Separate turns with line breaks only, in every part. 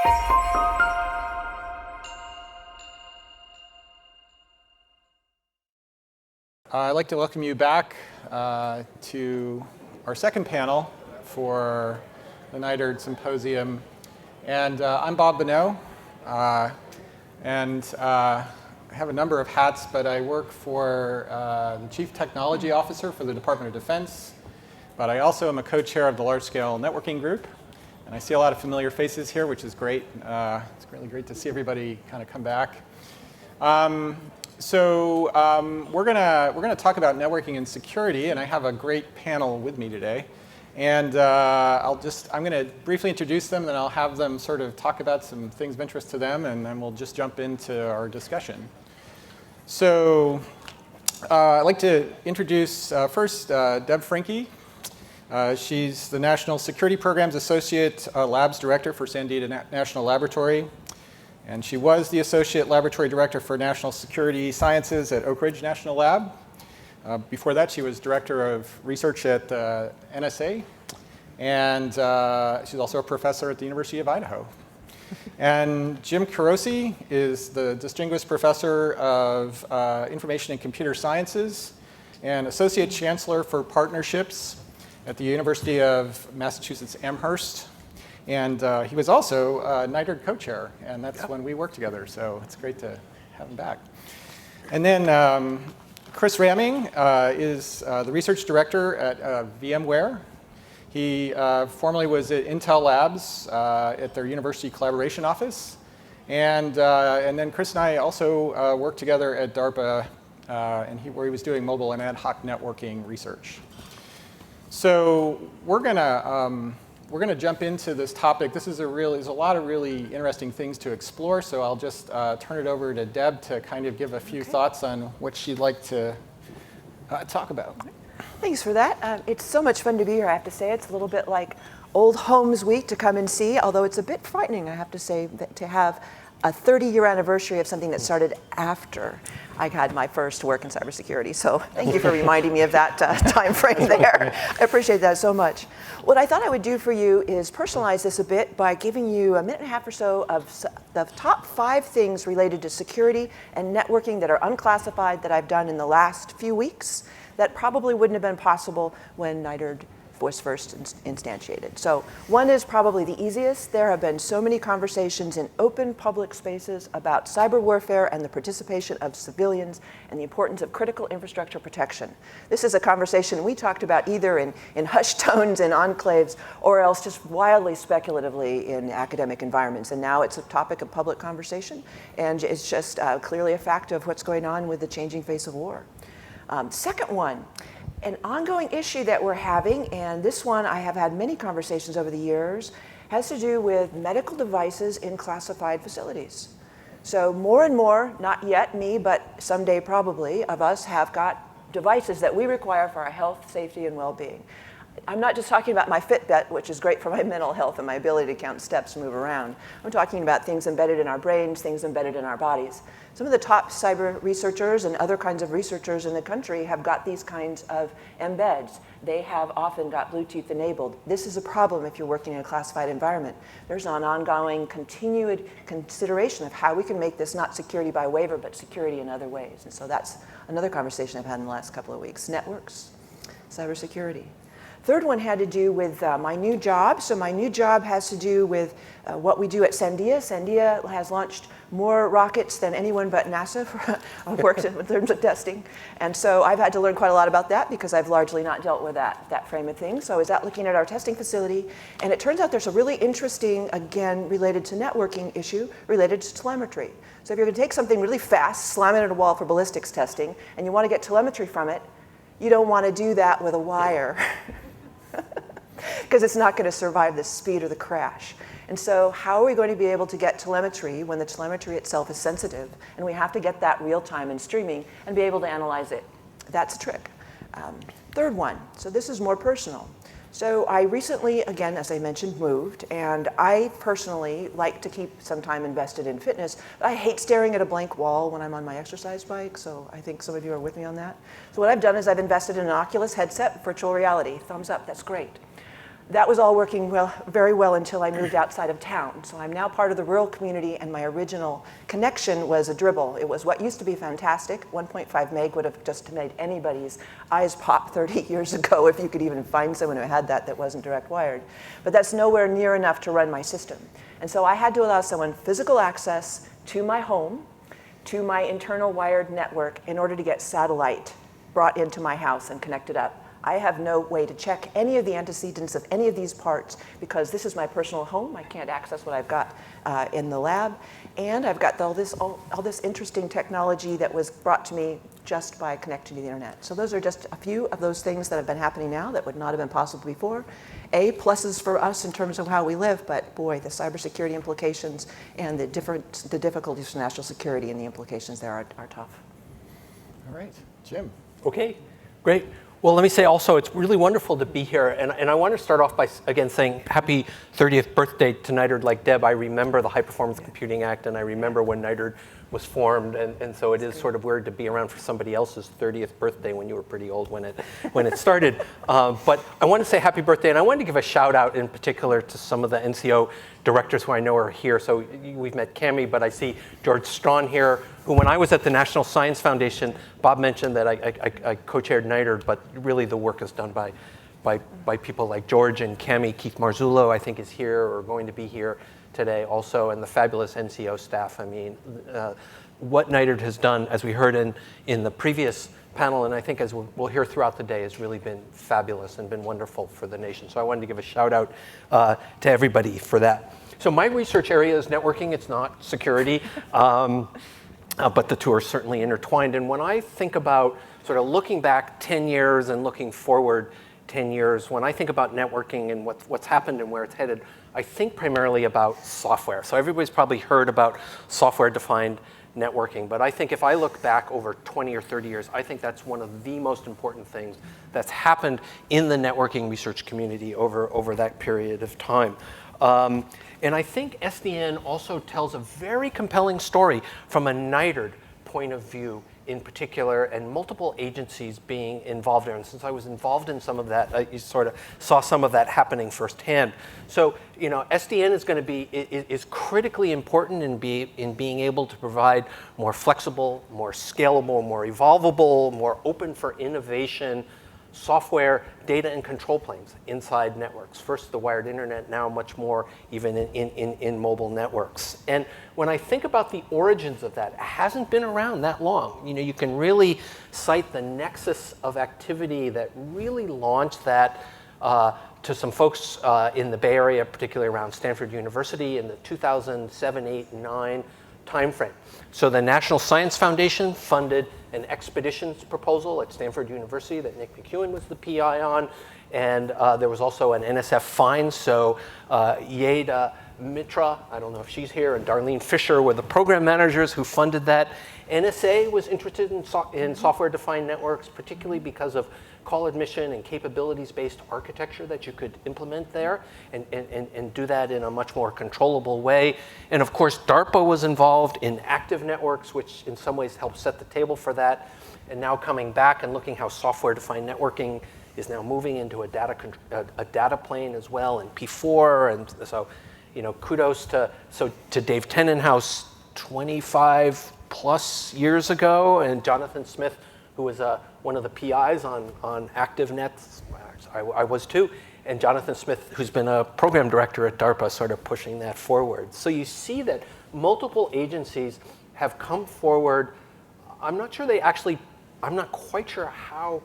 I'd like to welcome you back to our second panel for the NITRD Symposium. And I'm Bob Bonneau, and I have a number of hats, but I work for the Chief Technology Officer for the Department of Defense. But I also am a co-chair of the Large Scale Networking Group. And I see a lot of familiar faces here, which is great. It's really great to see everybody kind of come back. So we're gonna talk about networking and security, and I have a great panel with me today. And I'm gonna briefly introduce them, and then I'll have them sort of talk about some things of interest to them, and then we'll just jump into our discussion. So I'd like to introduce first Deb Frenke. She's the National Security Programs Associate Labs Director for Sandia National Laboratory. And she was the Associate Laboratory Director for National Security Sciences at Oak Ridge National Lab. Before that, she was Director of Research at NSA. And she's also a professor at the University of Idaho. And Jim Carosi is the Distinguished Professor of Information and Computer Sciences and Associate Chancellor for Partnerships at the University of Massachusetts Amherst. And he was also NITRD co-chair, and that's when we worked together, so it's great to have him back. And then Chris Ramming is the research director at VMware. He formerly was at Intel Labs at their University Collaboration Office. And then Chris and I also worked together at DARPA, where he was doing mobile and ad hoc networking research. So we're gonna jump into this topic. There's a lot of really interesting things to explore, so I'll just turn it over to Deb to kind of give a few thoughts on what she'd like to talk about.
Thanks for that. It's so much fun to be here, I have to say. It's a little bit like Old Homes Week to come and see, although it's a bit frightening, I have to say, to have a 30-year anniversary of something that started after I had my first work in cybersecurity. So thank you for reminding me of that time frame there. I appreciate that so much. What I thought I would do for you is personalize this a bit by giving you a minute and a half or so of the top 5 things related to security and networking that are unclassified that I've done in the last few weeks that probably wouldn't have been possible when NITRD was first instantiated. So one is probably the easiest. There have been so many conversations in open public spaces about cyber warfare and the participation of civilians and the importance of critical infrastructure protection. This is a conversation we talked about either in hushed tones in enclaves or else just wildly speculatively in academic environments. And now it's a topic of public conversation, and it's just clearly a fact of what's going on with the changing face of war. Second one, an ongoing issue that we're having, and this one I have had many conversations over the years, has to do with medical devices in classified facilities. So more and more, not yet me, but someday probably, of us have got devices that we require for our health, safety, and well-being. I'm not just talking about my Fitbit, which is great for my mental health and my ability to count steps and move around. I'm talking about things embedded in our brains, things embedded in our bodies. Some of the top cyber researchers and other kinds of researchers in the country have got these kinds of embeds. They have often got Bluetooth enabled. This is a problem if you're working in a classified environment. There's an ongoing, continued consideration of how we can make this not security by waiver, but security in other ways. And so that's another conversation I've had in the last couple of weeks. Networks, cybersecurity. Third one had to do with my new job. So my new job has to do with what we do at Sandia. Sandia has launched more rockets than anyone but NASA. I've worked in terms of testing. And so I've had to learn quite a lot about that because I've largely not dealt with that frame of things. So I was out looking at our testing facility, and it turns out there's a really interesting, again, related to networking issue, related to telemetry. So if you're gonna take something really fast, slam it at a wall for ballistics testing, and you wanna get telemetry from it, you don't wanna do that with a wire. Because it's not going to survive the speed or the crash. And so how are we going to be able to get telemetry when the telemetry itself is sensitive? And we have to get that real time and streaming and be able to analyze it. That's a trick. Third one, so this is more personal. So I recently, again, as I mentioned, moved, and I personally like to keep some time invested in fitness. But I hate staring at a blank wall when I'm on my exercise bike, so I think some of you are with me on that. So what I've done is I've invested in an Oculus headset, virtual reality. Thumbs up, that's great. that was all working very well until I moved outside of town. So I'm now part of the rural community, and my original connection was a dribble. It was what used to be fantastic. 1.5 meg would have just made anybody's eyes pop 30 years ago if you could even find someone who had that wasn't direct wired. But that's nowhere near enough to run my system. And so I had to allow someone physical access to my home, to my internal wired network, in order to get satellite brought into my house and connected up. I have no way to check any of the antecedents of any of these parts because this is my personal home. I can't access what I've got in the lab. And I've got all this interesting technology that was brought to me just by connecting to the internet. So those are just a few of those things that have been happening now that would not have been possible before. Pluses for us in terms of how we live, but boy, the cybersecurity implications and the difficulties for national security and the implications there are tough.
All right, Jim.
Okay, great. Well, let me say also, it's really wonderful to be here. And I want to start off by, again, saying happy 30th birthday to NITRD. Like Deb, I remember the High Performance Computing Act, and I remember when NITRD was formed. And so it is sort of weird to be around for somebody else's 30th birthday when you were pretty old when it started. But I want to say happy birthday. And I wanted to give a shout out in particular to some of the NCO directors who I know are here. So we've met Cami, but I see George Strawn here, who when I was at the National Science Foundation, Bob mentioned that I co-chaired NITRD, but really the work is done by people like George and Cami. Keith Marzullo, I think, is here or going to be here today also, and the fabulous NCO staff. I mean, what NITRD has done, as we heard in the previous panel, and I think as we'll hear throughout the day, has really been fabulous and been wonderful for the nation. So I wanted to give a shout out to everybody for that. So my research area is networking. It's not security, but the two are certainly intertwined. And when I think about sort of looking back 10 years and looking forward 10 years, when I think about networking and what's happened and where it's headed, I think primarily about software. So everybody's probably heard about software-defined networking, but I think if I look back over 20 or 30 years, I think that's one of the most important things that's happened in the networking research community over that period of time. And I think SDN also tells a very compelling story from a NITRD point of view in particular, and multiple agencies being involved there. And since I was involved in some of that, I sort of saw some of that happening firsthand. So, SDN is going to be is critically important in being able to provide more flexible, more scalable, more evolvable, more open for innovation software, data, and control planes inside networks. First the wired internet, now much more even in mobile networks. And when I think about the origins of that, it hasn't been around that long. You can really cite the nexus of activity that really launched that to some folks in the Bay Area, particularly around Stanford University in the 2007, 8, 9 timeframe. So the National Science Foundation funded an expeditions proposal at Stanford University that Nick McEwen was the PI on, and there was also an NSF fine. So Yeda Mitra, I don't know if she's here, and Darlene Fisher were the program managers who funded that. NSA was interested in software-defined networks, particularly because of call admission and capabilities-based architecture that you could implement there and do that in a much more controllable way. And of course, DARPA was involved in active networks, which in some ways helped set the table for that. And now coming back and looking how software-defined networking is now moving into a data plane as well, and P4. And so, kudos to Dave Tenenhouse 25 plus years ago, and Jonathan Smith, who was one of the PIs on ActiveNet. I was too. And Jonathan Smith, who's been a program director at DARPA, sort of pushing that forward. So you see that multiple agencies have come forward. I'm not quite sure how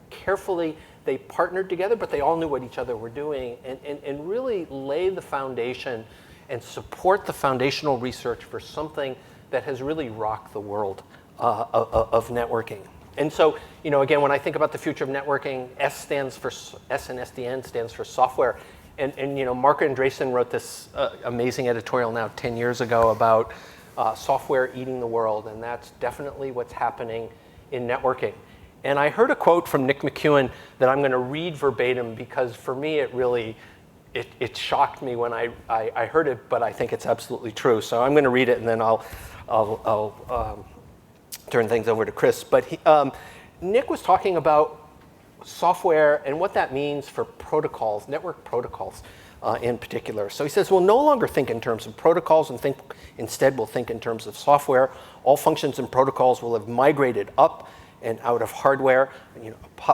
carefully they partnered together, but they all knew what each other were doing and really lay the foundation and support the foundational research for something that has really rocked the world of networking. And so, again, when I think about the future of networking, S and SDN stands for software. And Mark Andreessen wrote this amazing editorial now 10 years ago about software eating the world, and that's definitely what's happening in networking. And I heard a quote from Nick McEwen that I'm going to read verbatim because for me it really, it shocked me when I heard it, but I think it's absolutely true. So I'm going to read it and then I'll turn things over to Chris. But Nick was talking about software and what that means for protocols, network protocols in particular. So he says we'll no longer think in terms of protocols and instead we'll think in terms of software. All functions and protocols will have migrated up and out of hardware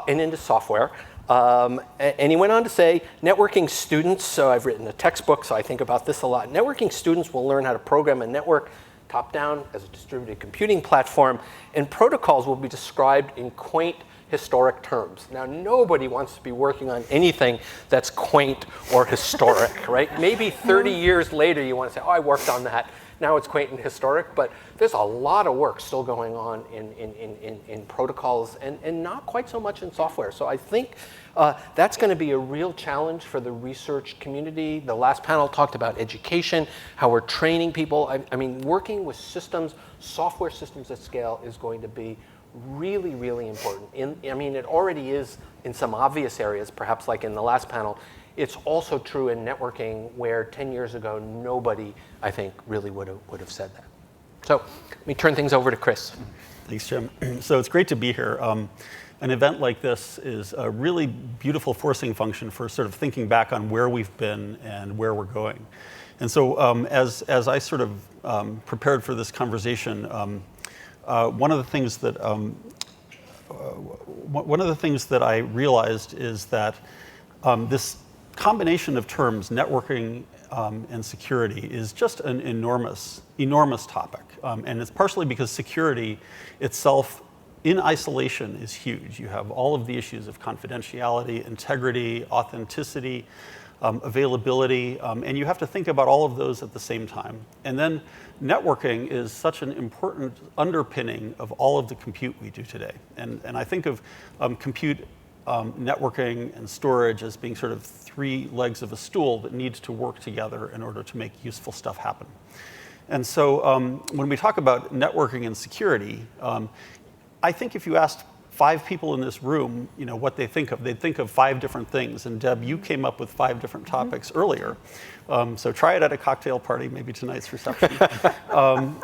and into software. And he went on to say, networking students, so I've written a textbook, so I think about this a lot. Networking students will learn how to program a network top-down as a distributed computing platform, and protocols will be described in quaint, historic terms. Now, nobody wants to be working on anything that's quaint or historic, right? Maybe 30 years later, you want to say, oh, I worked on that. Now it's quaint and historic, but there's a lot of work still going on in protocols and not quite so much in software. So I think that's going to be a real challenge for the research community. The last panel talked about education, how we're training people. I mean, working with systems, software systems at scale is going to be really, really important. I mean, it already is in some obvious areas, perhaps like in the last panel. It's also true in networking where 10 years ago, nobody, I think, really would have said that. So let me turn things over to Chris.
Thanks, Jim. So it's great to be here. An event like this is a really beautiful forcing function for sort of thinking back on where we've been and where we're going. And so as I sort of prepared for this conversation, one of the things that I realized is that this combination of terms, networking and security, is just an enormous topic. And it's partially because security itself in isolation is huge. You have all of the issues of confidentiality, integrity, authenticity, availability, and you have to think about all of those at the same time. And then networking is such an important underpinning of all of the compute we do today. And I think of compute, networking, and storage as being sort of three legs of a stool that needs to work together in order to make useful stuff happen. And so when we talk about networking and security, I think if you asked 5 people in this room, what they think of, they'd think of 5 different things. And Deb, you came up with 5 different topics earlier. So try it at a cocktail party, maybe tonight's reception.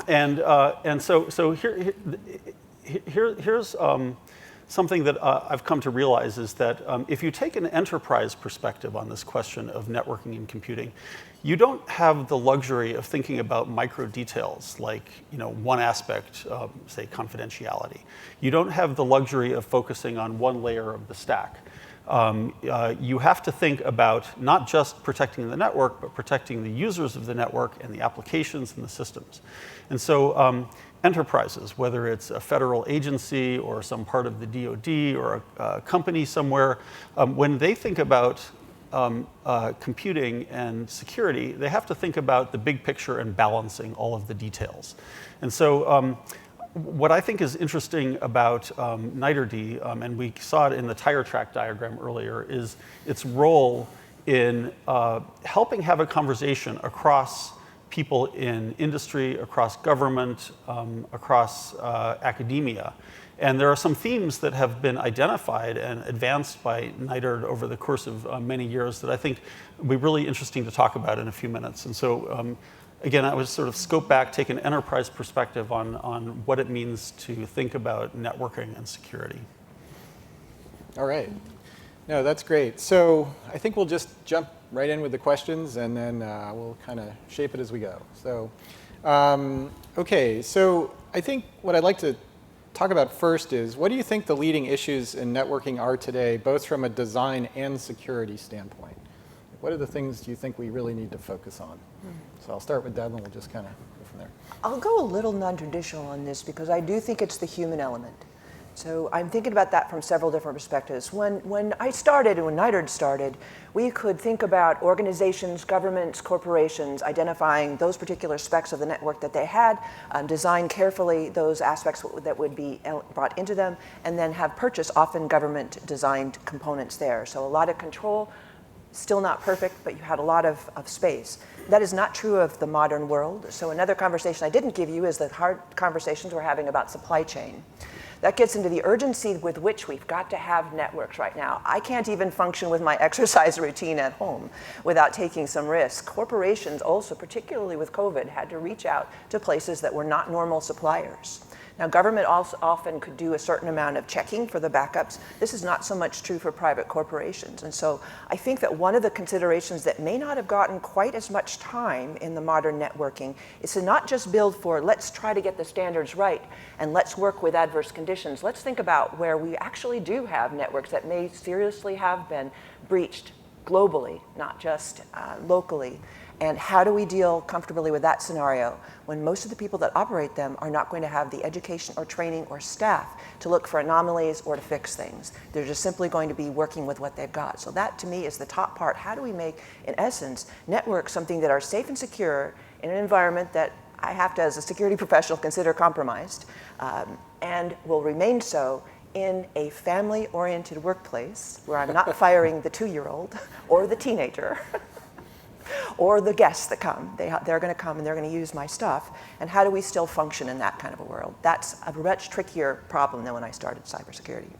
And so here's something that I've come to realize is that if you take an enterprise perspective on this question of networking and computing, you don't have the luxury of thinking about micro details like one aspect, say confidentiality. You don't have the luxury of focusing on one layer of the stack. You have to think about not just protecting the network, but protecting the users of the network and the applications and the systems. And so enterprises, whether it's a federal agency or some part of the DoD or a company somewhere, when they think about computing and security, they have to think about the big picture and balancing all of the details. And so what I think is interesting about NITRD, and we saw it in the tire track diagram earlier, is its role in helping have a conversation across people in industry, across government, across academia. And there are some themes that have been identified and advanced by NITRD over the course of many years that I think will be really interesting to talk about in a few minutes. And so, again, I would sort of scope back, take an enterprise perspective on what it means to think about networking and security.
All right. No, that's great. So I think we'll just jump right in with the questions, and then we'll kind of shape it as we go. So, okay, so I think what I'd like to talk about first is, what do you think the leading issues in networking are today, both from a design and security standpoint? What are the things do you think we really need to focus on? So I'll start with Deb, and we'll just kind of go from there.
I'll go a little non-traditional on this because I do think it's the human element. So I'm thinking about that from several different perspectives. When I started and when NITRD started, we could think about organizations, governments, corporations, identifying those particular specs of the network that they had, design carefully those aspects that would be brought into them, and then have purchased often government-designed components there. So a lot of control, still not perfect, but you had a lot of space. That is not true of the modern world. So another conversation I didn't give you is the hard conversations we're having about supply chain. That gets into the urgency with which we've got to have networks right now. I can't even function with my exercise routine at home without taking some risk. Corporations also, particularly with COVID, had to reach out to places that were not normal suppliers. Now, government also often could do a certain amount of checking for the backups. This is not so much true for private corporations. And so I think that one of the considerations that may not have gotten quite as much time in the modern networking is to not just build for, let's try to get the standards right, and let's work with adverse conditions. Let's think about where we actually do have networks that may seriously have been breached globally, not just locally. And how do we deal comfortably with that scenario when most of the people that operate them are not going to have the education or training or staff to look for anomalies or to fix things? They're just simply going to be working with what they've got. So that, to me, is the top part. How do we make, in essence, networks something that are safe and secure in an environment that I have to, as a security professional, consider compromised, and will remain so in a family-oriented workplace where I'm not firing the 2-year-old or the teenager or the guests that come. They're going to come and they're going to use my stuff. And how do we still function in that kind of a world? That's a much trickier problem than when I started cybersecurity.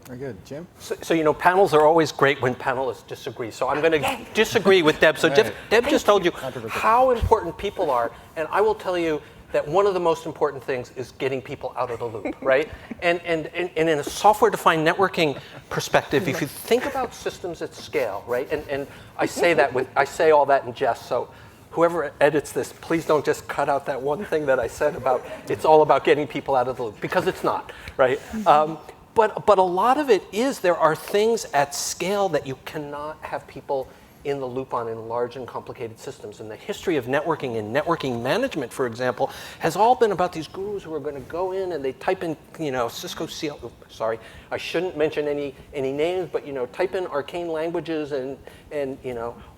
Very good. Jim?
So panels are always great when panelists disagree. So I'm going to disagree with Deb. So
Right.
Deb just told you how important people are. And I will tell you that one of the most important things is getting people out of the loop, right? And in a software-defined networking perspective, if you think about systems at scale, right? And I say all that in jest. So whoever edits this, please don't just cut out that one thing that I said about it's all about getting people out of the loop, because it's not, right? But a lot of it is there are things at scale that you cannot have people in the loop on in large and complicated systems. And the history of networking and networking management, for example, has all been about these gurus who are going to go in and they type in, Cisco CL. Sorry, I shouldn't mention any names, but type in arcane languages and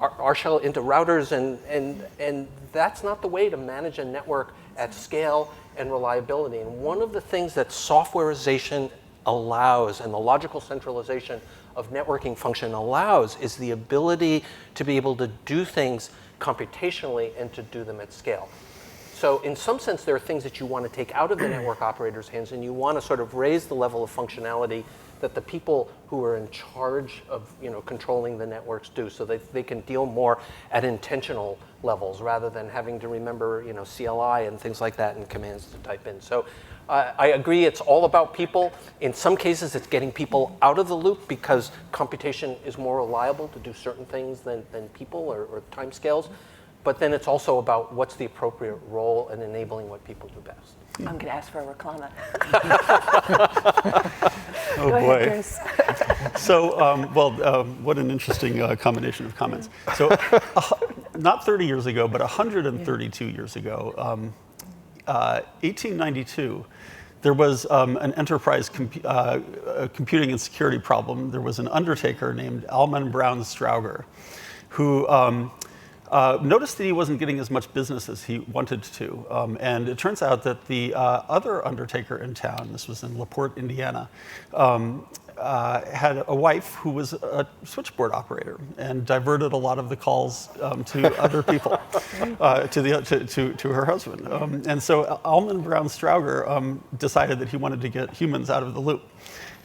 R shell into routers, and that's not the way to manage a network at scale and reliability. And one of the things that softwareization allows, and the logical centralization of networking function allows, is the ability to be able to do things computationally and to do them at scale. So in some sense, there are things that you want to take out of the network operator's hands, and you want to sort of raise the level of functionality that the people who are in charge of controlling the networks do, so that they can deal more at intentional levels rather than having to remember CLI and things like that and commands to type in. So I agree, it's all about people. In some cases, it's getting people out of the loop because computation is more reliable to do certain things than people or timescales. But then it's also about what's the appropriate role in enabling what people do best.
I'm going to ask for a reclama.
Oh,
Go
boy.
ahead, Chris.
So, what an interesting combination of comments. So, not 30 years ago, but 132 years ago, 1892, there was an enterprise computing and security problem. There was an undertaker named Alman Brown Strauger who noticed that he wasn't getting as much business as he wanted to. And it turns out that the other undertaker in town, this was in LaPorte, Indiana, had a wife who was a switchboard operator and diverted a lot of the calls to other people, to her husband. And so Alman Brown Strauger decided that he wanted to get humans out of the loop.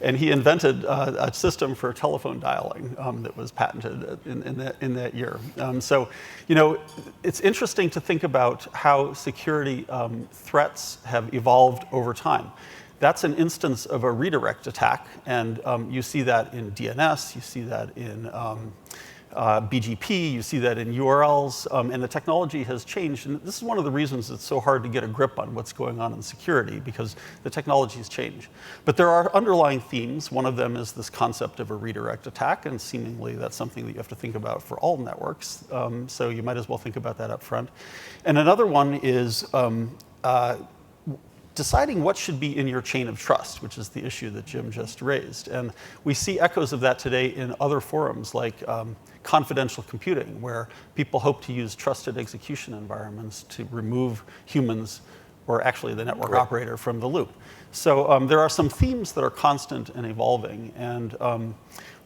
And he invented a system for telephone dialing that was patented in that year. So, it's interesting to think about how security threats have evolved over time. That's an instance of a redirect attack, and you see that in DNS, you see that in BGP, you see that in URLs, and the technology has changed. And this is one of the reasons it's so hard to get a grip on what's going on in security, because the technologies change. But there are underlying themes. One of them is this concept of a redirect attack, and seemingly that's something that you have to think about for all networks. So you might as well think about that up front. And another one is deciding what should be in your chain of trust, which is the issue that Jim just raised. And we see echoes of that today in other forums like confidential computing, where people hope to use trusted execution environments to remove humans, or actually the network operator, from the loop. So there are some themes that are constant and evolving. And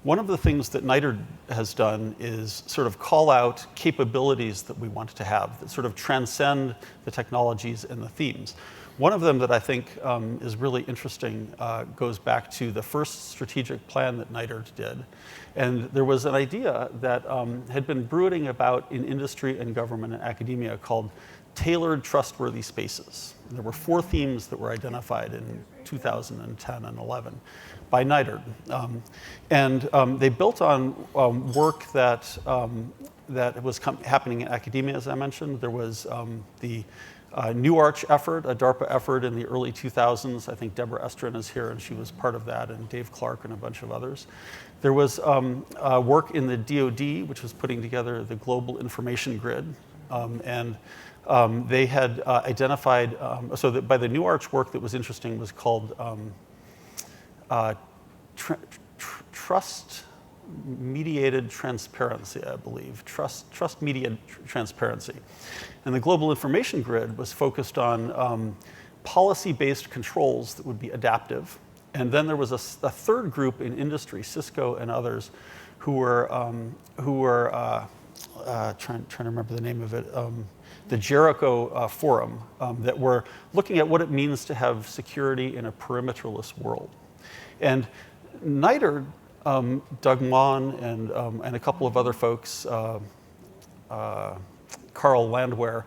one of the things that NITRD has done is sort of call out capabilities that we want to have that sort of transcend the technologies and the themes. One of them that I think is really interesting goes back to the first strategic plan that NITRD did. And there was an idea that had been brooding about in industry and government and academia called tailored trustworthy spaces. And there were 4 themes that were identified in 2010 and 11 by NITRD. They built on work that was happening in academia, as I mentioned. There was the New Arch effort, a DARPA effort in the early 2000s. I think Deborah Estrin is here, and she was part of that, and Dave Clark and a bunch of others. There was work in the DoD, which was putting together the global information grid. They had identified, so that by the New Arch work that was interesting was called trust-mediated transparency, I believe. Trust-mediated transparency. And the global information grid was focused on policy-based controls that would be adaptive. And then there was a third group in industry, Cisco and others, who were trying to remember the name of it, the Jericho Forum, that were looking at what it means to have security in a perimeterless world. And NITRD, Doug Mon and a couple of other folks, Carl Landwehr,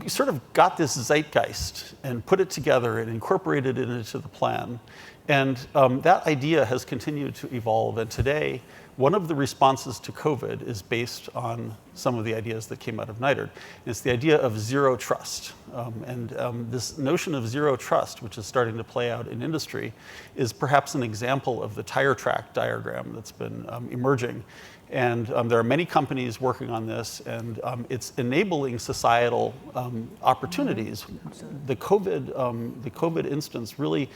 sort of got this zeitgeist and put it together and incorporated it into the plan. And that idea has continued to evolve. And today, one of the responses to COVID is based on some of the ideas that came out of NITRD. It's the idea of zero trust. This notion of zero trust, which is starting to play out in industry, is perhaps an example of the tire track diagram that's been emerging. And there are many companies working on this, and it's enabling societal opportunities. The COVID instance really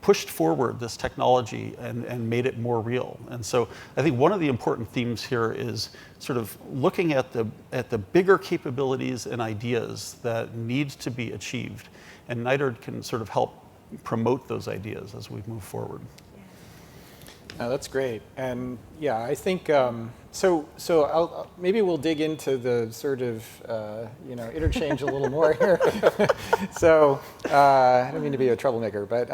pushed forward this technology and made it more real. And so I think one of the important themes here is sort of looking at the bigger capabilities and ideas that need to be achieved. And NITRD can sort of help promote those ideas as we move forward.
That's great. And yeah, I think, maybe we'll dig into the sort of, interchange a little more here. I don't mean to be a troublemaker, but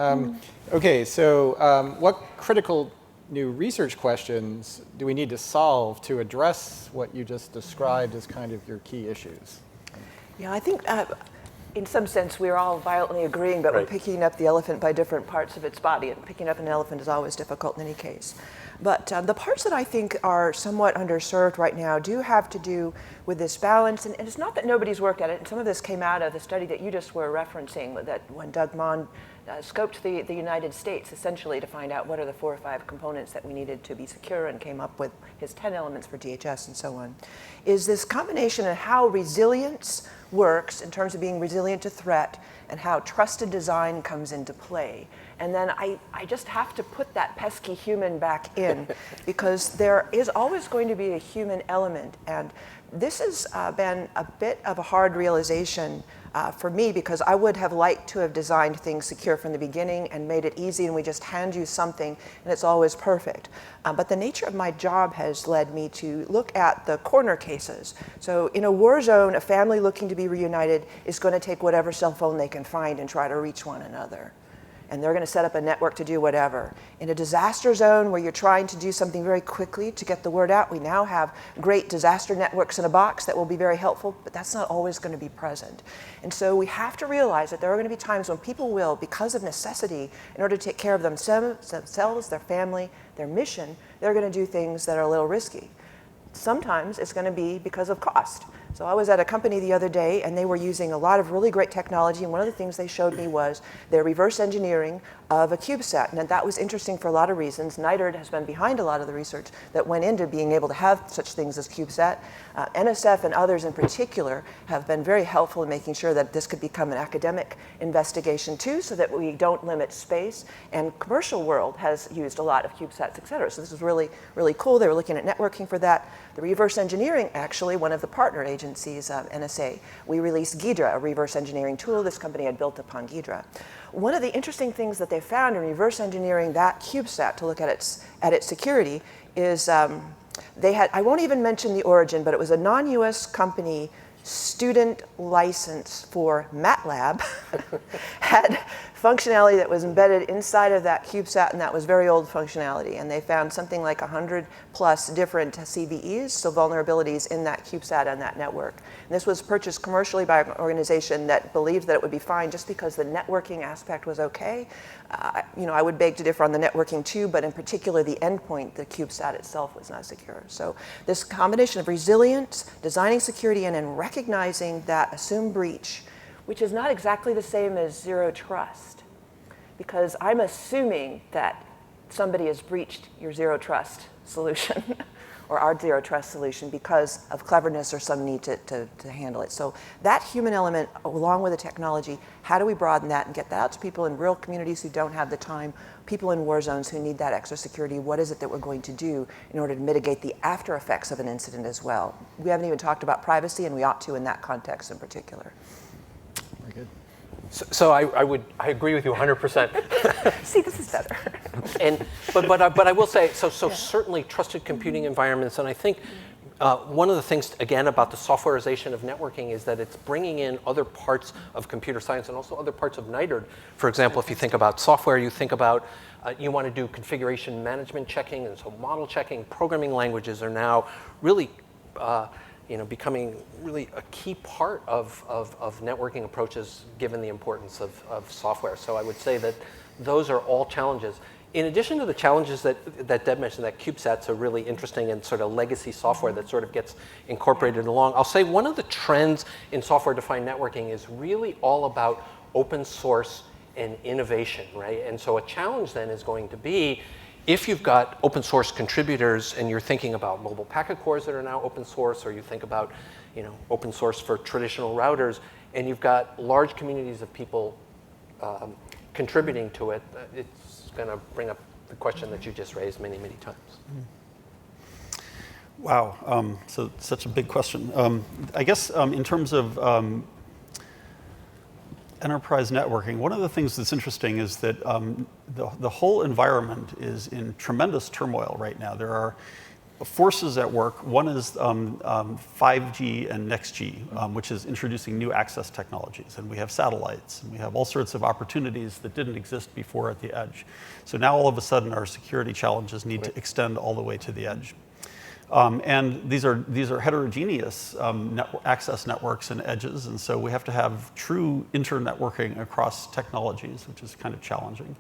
okay, so what critical new research questions do we need to solve to address what you just described as kind of your key issues?
Yeah, I think in some sense we're all violently agreeing, but we're picking up the elephant by different parts of its body, and picking up an elephant is always difficult in any case. But the parts that I think are somewhat underserved right now do have to do with this balance, and it's not that nobody's worked at it, and some of this came out of the study that you just were referencing, that when Doug Mon scoped the United States essentially to find out what are the 4 or 5 components that we needed to be secure, and came up with his 10 elements for DHS and so on, is this combination of how resilience works in terms of being resilient to threat and how trusted design comes into play. And then I just have to put that pesky human back in because there is always going to be a human element. And this has been a bit of a hard realization for me, because I would have liked to have designed things secure from the beginning and made it easy, and we just hand you something and it's always perfect. But the nature of my job has led me to look at the corner cases. So in a war zone, a family looking to be reunited is going to take whatever cell phone they can find and try to reach one another. And they're going to set up a network to do whatever. In a disaster zone where you're trying to do something very quickly to get the word out, we now have great disaster networks in a box that will be very helpful, but that's not always going to be present. And so we have to realize that there are going to be times when people will, because of necessity, in order to take care of themselves, their family, their mission, they're going to do things that are a little risky. Sometimes it's going to be because of cost. So I was at a company the other day, and they were using a lot of really great technology, and one of the things they showed me was their reverse engineering of a Cubesat. And that was interesting for a lot of reasons. NITRD has been behind a lot of the research that went into being able to have such things as Cubesat. NSF and others in particular have been very helpful in making sure that this could become an academic investigation too, so that we don't limit space. And commercial world has used a lot of Cubesats, et cetera. So this is really, really cool. They were looking at networking for that. The reverse engineering, actually, one of the partner agencies, NSA, we released Ghidra, a reverse engineering tool. This company had built upon Ghidra. One of the interesting things that they found in reverse engineering that Cubesat to look at its security is they had, I won't even mention the origin, but it was a non-US company student license for MATLAB had functionality that was embedded inside of that Cubesat, and that was very old functionality. And they found something like 100 plus different CVEs, so vulnerabilities in that Cubesat and that network. And this was purchased commercially by an organization that believed that it would be fine just because the networking aspect was okay. I would beg to differ on the networking too, but in particular the endpoint, the Cubesat itself, was not secure. So this combination of resilience, designing security, and then recognizing that assumed breach, which is not exactly the same as zero trust, because I'm assuming that somebody has breached your zero trust solution or our zero trust solution because of cleverness or some need to handle it. So that human element, along with the technology, how do we broaden that and get that out to people in real communities who don't have the time, people in war zones who need that extra security? What is it that we're going to do in order to mitigate the after effects of an incident as well? We haven't even talked about privacy, and we ought to in that context in particular.
Very good.
So I agree with you 100%.
See, this is better.
But I will say, so certainly trusted computing environments, and I think one of the things, again, about the softwareization of networking is that it's bringing in other parts of computer science and also other parts of NITRD. For example, if you think about software, you think about, you want to do configuration management checking, and so model checking, programming languages are now really becoming really a key part of networking approaches given the importance of software. So I would say that those are all challenges. In addition to the challenges that Deb mentioned, that Cubesat's a really interesting and sort of legacy software that sort of gets incorporated along, I'll say one of the trends in software-defined networking is really all about open source and innovation, right? And so a challenge then is going to be, if you've got open source contributors and you're thinking about mobile packet cores that are now open source, or you think about open source for traditional routers, and you've got large communities of people contributing to it, it's going to bring up the question that you just raised many, many times.
Wow, so such a big question. I guess in terms of enterprise networking, one of the things that's interesting is that the whole environment is in tremendous turmoil right now. There are forces at work. One is 5G and NextG, which is introducing new access technologies. And we have satellites, and we have all sorts of opportunities that didn't exist before at the edge. So now all of a sudden our security challenges need to extend all the way to the edge. And these are heterogeneous access networks and edges, and so we have to have true internetworking across technologies, which is kind of challenging.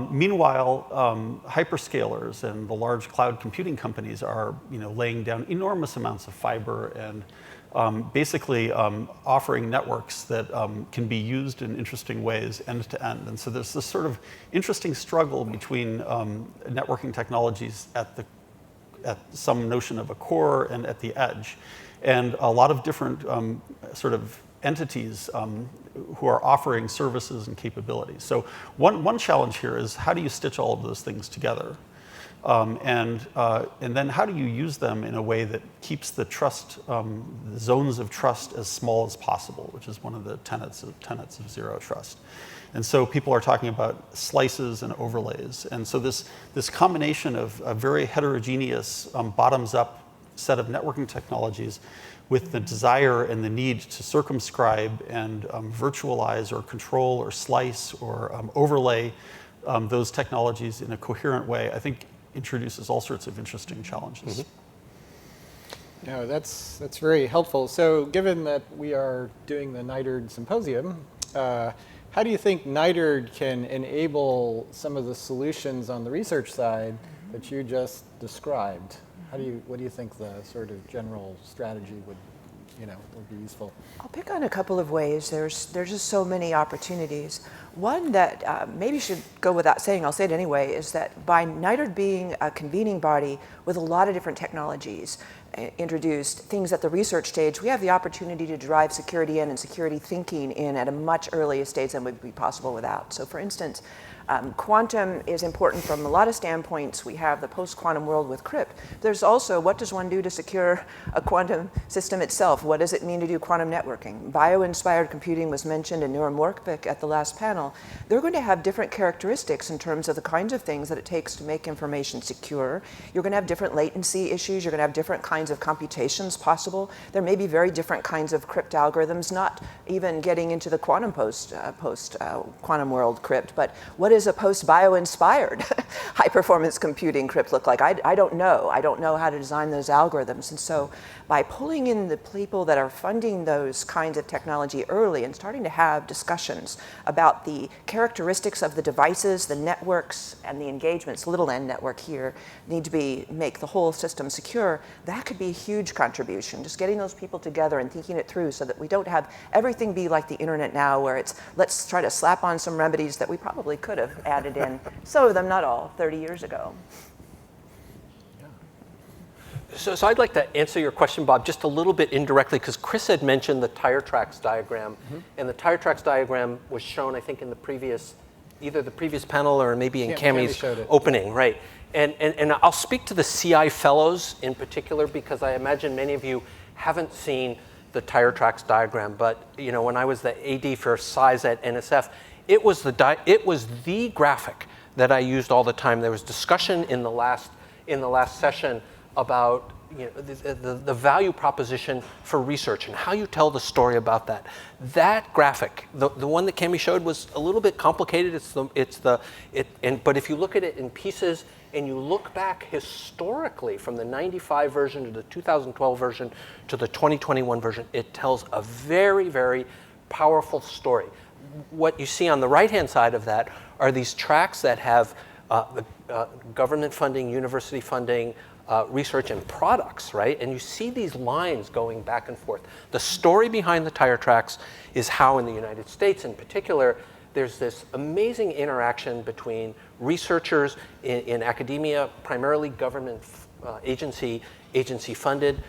Meanwhile, hyperscalers and the large cloud computing companies are laying down enormous amounts of fiber and basically offering networks that can be used in interesting ways end to end. And so there's this sort of interesting struggle between networking technologies at some notion of a core and at the edge. And a lot of different sort of entities who are offering services and capabilities. So one challenge here is, how do you stitch all of those things together? And then how do you use them in a way that keeps the trust, the zones of trust as small as possible, which is one of the tenets of zero trust. And so people are talking about slices and overlays. And so this combination of a very heterogeneous bottoms-up set of networking technologies with the desire and the need to circumscribe and virtualize or control or slice or overlay those technologies in a coherent way, I think introduces all sorts of interesting challenges.
Mm-hmm. No, that's very helpful. So given that we are doing the NITRD Symposium, how do you think NITRD can enable some of the solutions on the research side that you just described? What do you think the sort of general strategy would be useful?
I'll pick on a couple of ways. There's just so many opportunities. One that maybe should go without saying, I'll say it anyway, is that by NITRD being a convening body with a lot of different technologies introduced, things at the research stage, we have the opportunity to drive security in and security thinking in at a much earlier stage than would be possible without. So for instance, Quantum is important from a lot of standpoints. We have the post-quantum world with crypt. There's also, what does one do to secure a quantum system itself? What does it mean to do quantum networking? Bio-inspired computing was mentioned in neuromorphic at the last panel. They're going to have different characteristics in terms of the kinds of things that it takes to make information secure. You're going to have different latency issues. You're going to have different kinds of computations possible. There may be very different kinds of crypt algorithms, not even getting into the quantum post-quantum world crypt, but what is a post-bio-inspired high-performance computing crypt look like? I don't know. I don't know how to design those algorithms. And so by pulling in the people that are funding those kinds of technology early and starting to have discussions about the characteristics of the devices, the networks, and the engagements, little n network here, need to make the whole system secure, that could be a huge contribution. Just getting those people together and thinking it through so that we don't have everything be like the internet now, where it's, let's try to slap on some remedies that we probably could have added in, some of them, not all, 30 years ago.
So I'd like to answer your question, Bob, just a little bit indirectly, because Chris had mentioned the tire tracks diagram. And the tire tracks diagram was shown, I think, in the previous, either the previous panel or maybe in Cammie's opening, right? And I'll speak to the CI fellows in particular, because I imagine many of you haven't seen the tire tracks diagram. But when I was the AD for size at NSF, it was the graphic that I used all the time. There was discussion in the last session about the value proposition for research and how you tell the story about that. That graphic, the one that Cammie showed, was a little bit complicated. But if you look at it in pieces and you look back historically from the 95 version to the 2012 version to the 2021 version, it tells a very, very powerful story. What you see on the right-hand side of that are these tracks that have government funding, university funding, research and products, right? And you see these lines going back and forth. The story behind the tire tracks is how in the United States in particular, there's this amazing interaction between researchers in academia, primarily government agency funded,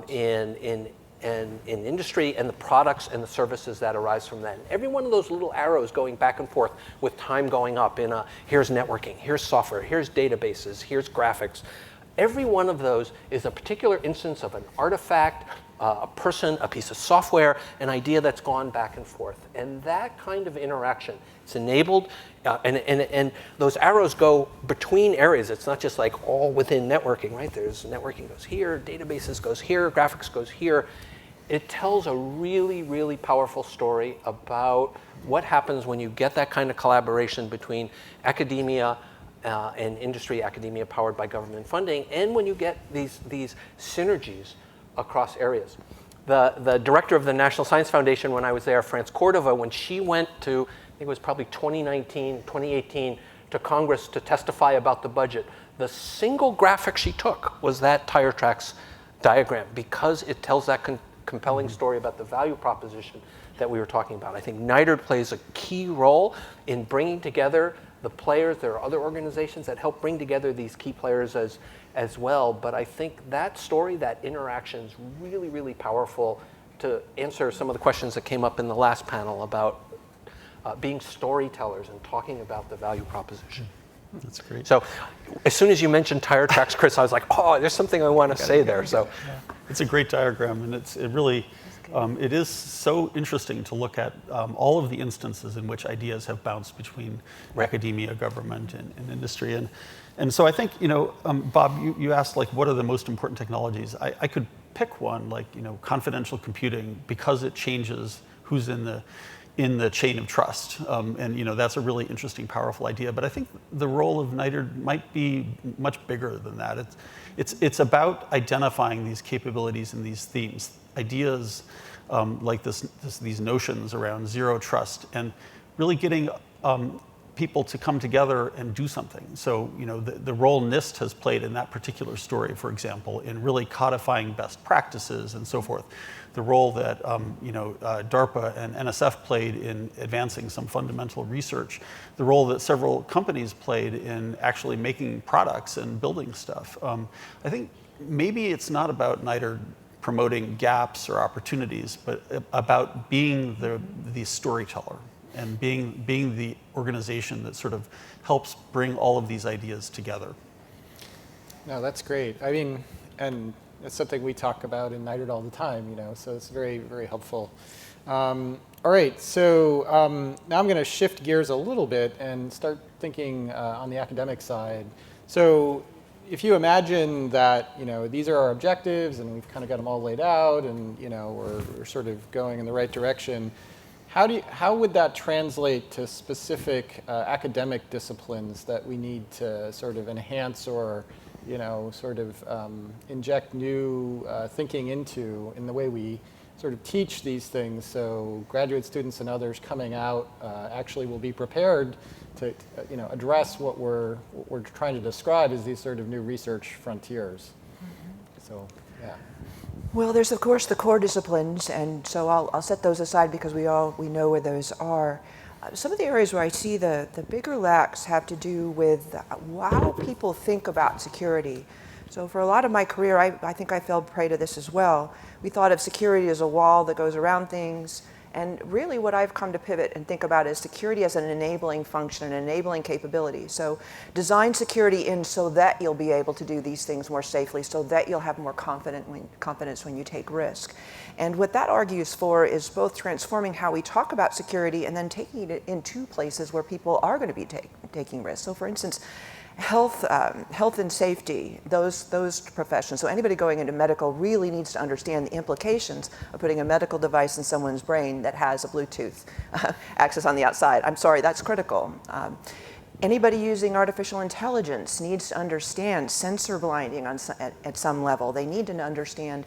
in industry, and the products and the services that arise from that. And every one of those little arrows going back and forth with time going up in here's networking, here's software, here's databases, here's graphics. Every one of those is a particular instance of an artifact, a person, a piece of software, an idea that's gone back and forth. And that kind of interaction, it's enabled, and those arrows go between areas. It's not just like all within networking, right? There's networking goes here, databases goes here, graphics goes here. It tells a really, really powerful story about what happens when you get that kind of collaboration between academia and industry, academia powered by government funding, and when you get these synergies across areas. The director of the National Science Foundation, when I was there, France Cordova, when she went to, I think it was probably 2018, to Congress to testify about the budget, the single graphic she took was that tire tracks diagram, because it tells that compelling story about the value proposition that we were talking about. I think NITRD plays a key role in bringing together the players. There are other organizations that help bring together these key players as well. But I think that story, that interaction is really, really powerful to answer some of the questions that came up in the last panel about being storytellers and talking about the value proposition.
That's great.
So as soon as you mentioned tire tracks, Chris, I was like, oh, there's something I want to say there. So
it's a great diagram, and it really, it is so interesting to look at all of the instances in which ideas have bounced between academia, government, and industry. And so I think, Bob, you asked, like, what are the most important technologies? I could pick one, like, confidential computing, because it changes who's in the chain of trust. And that's a really interesting, powerful idea. But I think the role of NITRD might be much bigger than that. It's about identifying these capabilities and these themes, ideas like these notions around zero trust, and really getting people to come together and do something. So the role NIST has played in that particular story, for example, in really codifying best practices and so forth. The role that DARPA and NSF played in advancing some fundamental research. The role that several companies played in actually making products and building stuff. I think maybe it's not about NITRD promoting gaps or opportunities, but about being the storyteller. and being the organization that sort of helps bring all of these ideas together.
No, that's great. I mean, and it's something we talk about in NITRD all the time, you know, so it's very, very helpful. All right, so now I'm going to shift gears a little bit and start thinking on the academic side. So if you imagine that, you know, these are our objectives and we've kind of got them all laid out and, you know, we're sort of going in the right direction, how would that translate to specific academic disciplines that we need to sort of enhance or, you know, sort of inject new thinking into in the way we sort of teach these things, so graduate students and others coming out actually will be prepared to you know, address what we're trying to describe as these sort of new research frontiers. So, yeah.
Well, there's of course the core disciplines, and so I'll set those aside because we know where those are. Some of the areas where I see the bigger lacks have to do with how people think about security. So for a lot of my career, I think I fell prey to this as well. We thought of security as a wall that goes around things, and really what I've come to pivot and think about is security as an enabling function, an enabling capability. So design security in so that you'll be able to do these things more safely, so that you'll have more confidence when you take risk. And what that argues for is both transforming how we talk about security and then taking it into places where people are going to be taking risks. So for instance, health and safety, those professions. So anybody going into medical really needs to understand the implications of putting a medical device in someone's brain that has a Bluetooth access on the outside. I'm sorry, that's critical. Anybody using artificial intelligence needs to understand sensor blinding at some level. They need to understand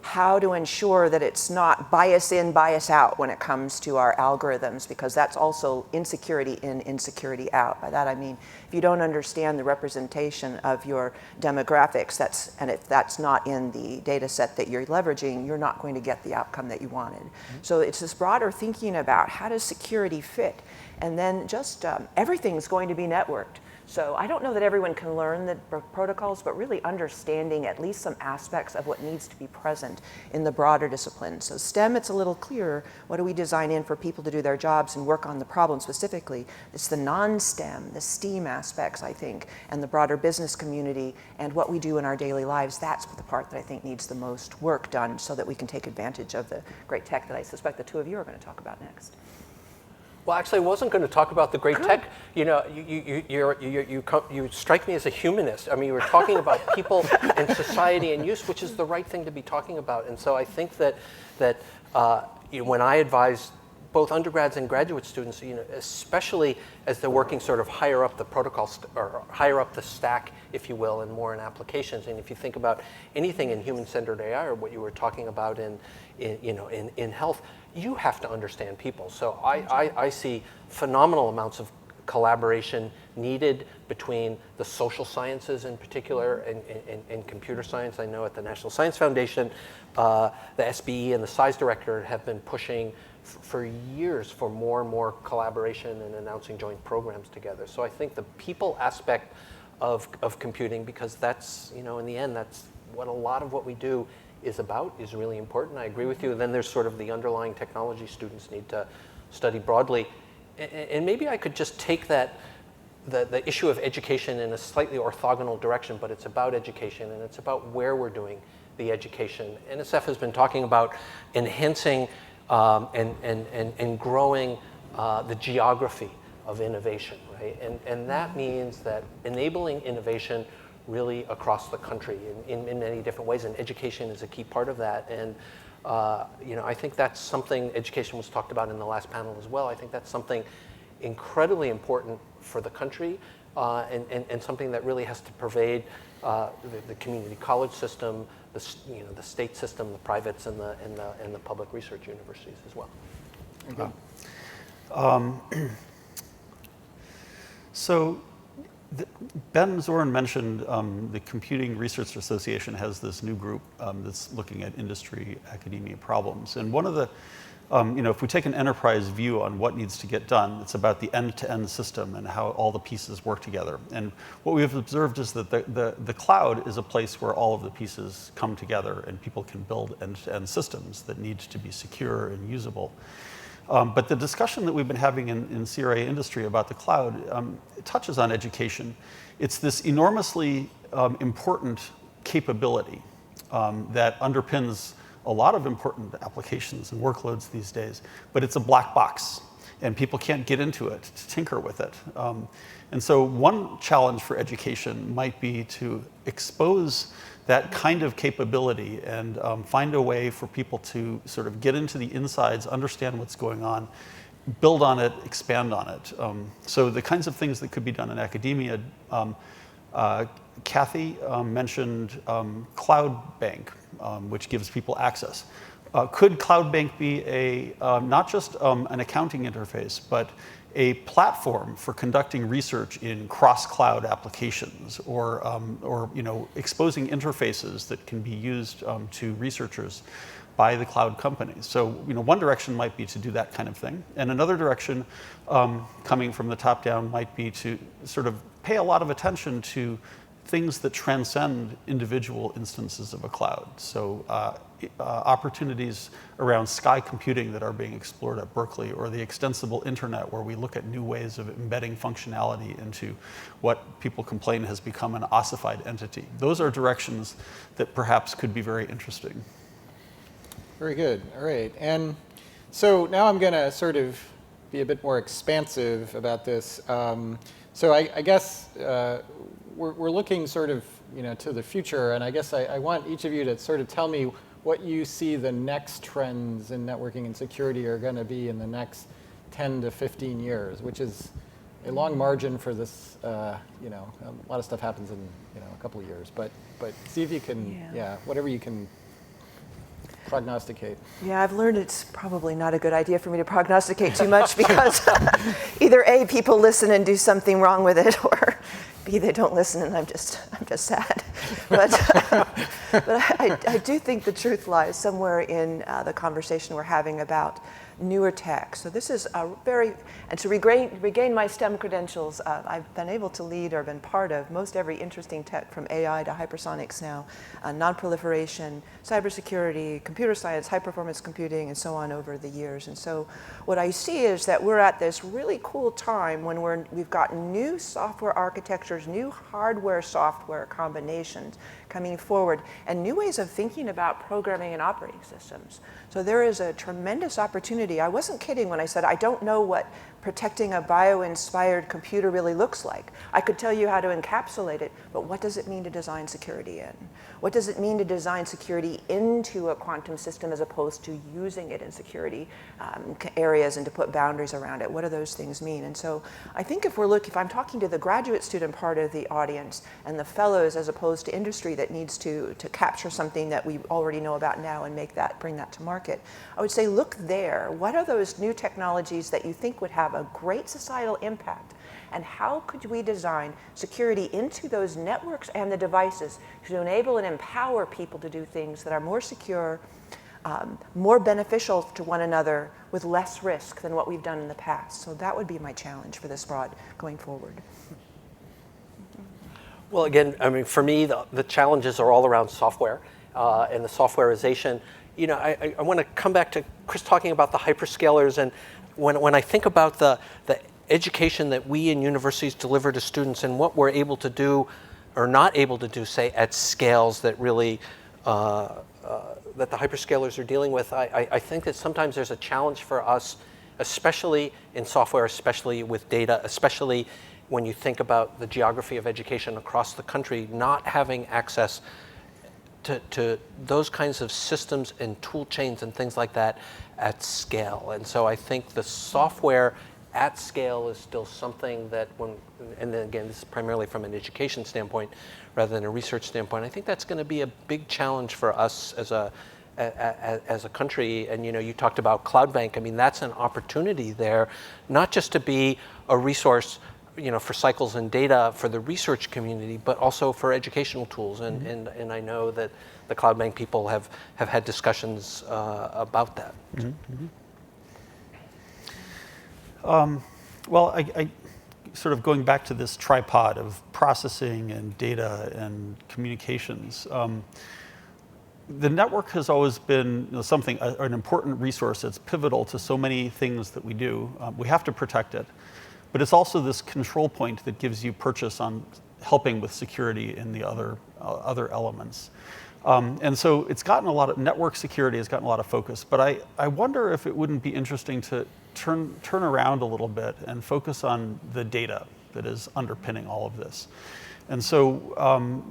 how to ensure that it's not bias in, bias out when it comes to our algorithms, because that's also insecurity in, insecurity out. By that I mean, if you don't understand the representation of your demographics, and if that's not in the data set that you're leveraging, you're not going to get the outcome that you wanted. Mm-hmm. So it's this broader thinking about how does security fit? And then just everything's going to be networked. So I don't know that everyone can learn the protocols, but really understanding at least some aspects of what needs to be present in the broader discipline. So STEM, it's a little clearer. What do we design in for people to do their jobs and work on the problem specifically? It's the non-STEM, the STEAM aspects, I think, and the broader business community and what we do in our daily lives. That's the part that I think needs the most work done so that we can take advantage of the great tech that I suspect the two of you are going to talk about next.
Well, actually, I wasn't going to talk about the great tech. You know, you strike me as a humanist. I mean, you were talking about people and society and use, which is the right thing to be talking about. And so I think that when I advise both undergrads and graduate students, you know, especially as they're working sort of higher up the protocol or higher up the stack, if you will, and more in applications. And if you think about anything in human-centered AI or what you were talking about in health, you have to understand people. So I see phenomenal amounts of collaboration needed between the social sciences in particular and computer science. I know at the National Science Foundation, the SBE and the SCIES director have been pushing for years for more and more collaboration and announcing joint programs together. So I think the people aspect of computing, because that's, you know, in the end, that's what a lot of what we do is about, is really important. I agree with you. And then there's sort of the underlying technology students need to study broadly. And maybe I could just take that, the issue of education in a slightly orthogonal direction, but it's about education and it's about where we're doing the education. NSF has been talking about enhancing and growing the geography of innovation, right? And that means that enabling innovation really across the country in many different ways, and education is a key part of that. And you know, I think that's something, education was talked about in the last panel as well. I think that's something incredibly important for the country, and something that really has to pervade the community college system, the state system, the privates, and the public research universities as well.
So Ben Zorin mentioned the Computing Research Association has this new group that's looking at industry academia problems. And one of the, you know, if we take an enterprise view on what needs to get done, it's about the end-to-end system and how all the pieces work together. And what we've observed is that the cloud is a place where all of the pieces come together and people can build end-to-end systems that need to be secure and usable. But the discussion that we've been having in CRA industry about the cloud touches on education. It's this enormously important capability that underpins a lot of important applications and workloads these days, but it's a black box, and people can't get into it to tinker with it. And so one challenge for education might be to expose that kind of capability and find a way for people to sort of get into the insides, understand what's going on, build on it, expand on it. So the kinds of things that could be done in academia, Kathy mentioned Cloud Bank, which gives people access. Could Cloud Bank be not just an accounting interface, but a platform for conducting research in cross-cloud applications, or exposing interfaces that can be used to researchers by the cloud companies? So one direction might be to do that kind of thing, and another direction coming from the top down might be to sort of pay a lot of attention to things that transcend individual instances of a cloud. So opportunities around sky computing that are being explored at Berkeley, or the extensible internet, where we look at new ways of embedding functionality into what people complain has become an ossified entity. Those are directions that perhaps could be very interesting.
Very good. All right. And so now I'm going to sort of be a bit more expansive about this. So I guess we're looking sort of to the future, and I guess I want each of you to sort of tell me what you see the next trends in networking and security are going to be in the next 10 to 15 years, which is a long margin for this. A lot of stuff happens in a couple of years, but see if you can, whatever you can prognosticate.
Yeah, I've learned it's probably not a good idea for me to prognosticate too much, because either A, people listen and do something wrong with it, or B, they don't listen and I'm just sad. But I do think the truth lies somewhere in the conversation we're having about newer tech. So this is and to regain my STEM credentials, I've been able to lead or been part of most every interesting tech, from AI to hypersonics now, non-proliferation, cybersecurity, computer science, high-performance computing, and so on over the years. And so what I see is that we're at this really cool time when we've got new software architectures, new hardware-software combinations coming forward, and new ways of thinking about programming and operating systems. So there is a tremendous opportunity. I wasn't kidding when I said I don't know what protecting a bio-inspired computer really looks like. I could tell you how to encapsulate it, but what does it mean to design security in? What does it mean to design security into a quantum system as opposed to using it in security areas and to put boundaries around it? What do those things mean? And so I think if I'm talking to the graduate student part of the audience and the fellows, as opposed to industry that needs to capture something that we already know about now and bring that to market, I would say look there. What are those new technologies that you think would have a great societal impact? And how could we design security into those networks and the devices to enable and empower people to do things that are more secure, more beneficial to one another, with less risk than what we've done in the past? So that would be my challenge for this broad going forward.
Well, again, I mean, for me, the challenges are all around software and the softwareization. I want to come back to Chris talking about the hyperscalers, and when I think about the education that we in universities deliver to students and what we're able to do or not able to do, say, at scales that really that the hyperscalers are dealing with, I think that sometimes there's a challenge for us, especially in software, especially with data, especially when you think about the geography of education across the country, not having access to those kinds of systems and tool chains and things like that at scale. And so I think the software at scale is still something that and then again, this is primarily from an education standpoint rather than a research standpoint, I think that's going to be a big challenge for us as a country. And you talked about Cloud Bank. I mean, that's an opportunity there, not just to be a resource for cycles and data for the research community, but also for educational tools. And I know that the Cloud Bank people have had discussions about that.
Mm-hmm. Well, I sort of going back to this tripod of processing and data and communications, the network has always been something, an important resource. It's pivotal to so many things that we do. We have to protect it. But it's also this control point that gives you purchase on helping with security in the other elements. And so it's gotten a lot of, network security has gotten a lot of focus. But I wonder if it wouldn't be interesting to turn around a little bit and focus on the data that is underpinning all of this. And so,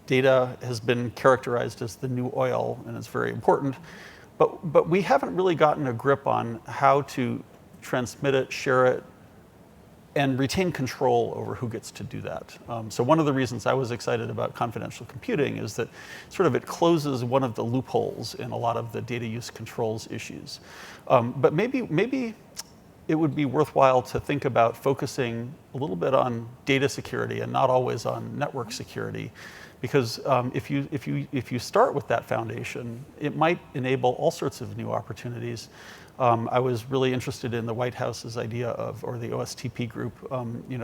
data has been characterized as the new oil, and it's very important. But we haven't really gotten a grip on how to transmit it, share it, and retain control over who gets to do that. So one of the reasons I was excited about confidential computing is that it closes one of the loopholes in a lot of the data use controls issues. But maybe it would be worthwhile to think about focusing a little bit on data security and not always on network security. Because if you start with that foundation, it might enable all sorts of new opportunities. I was really interested in the White House's idea of, or the OSTP group,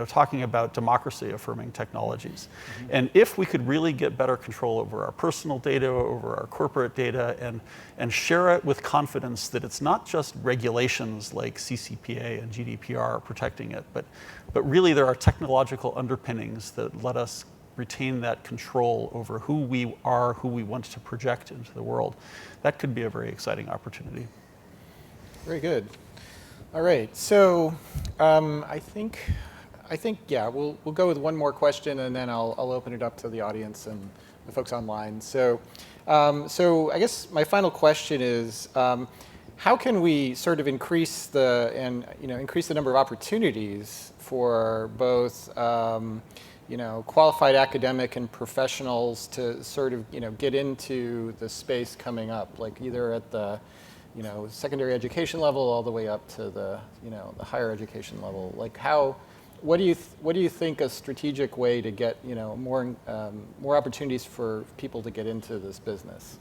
talking about democracy affirming technologies. Mm-hmm. And if we could really get better control over our personal data, over our corporate data, and share it with confidence that it's not just regulations like CCPA and GDPR protecting it, but really there are technological underpinnings that let us retain that control over who we are, who we want to project into the world. That could be a very exciting opportunity.
Very good. All right. So I think yeah, we'll go with one more question, and then I'll open it up to the audience and the folks online. So I guess my final question is, how can we sort of increase the number of opportunities for both qualified academic and professionals to sort of get into the space coming up, like either at the secondary education level all the way up to the the higher education level. Like what do you think a strategic way to get more opportunities for people to get into this business?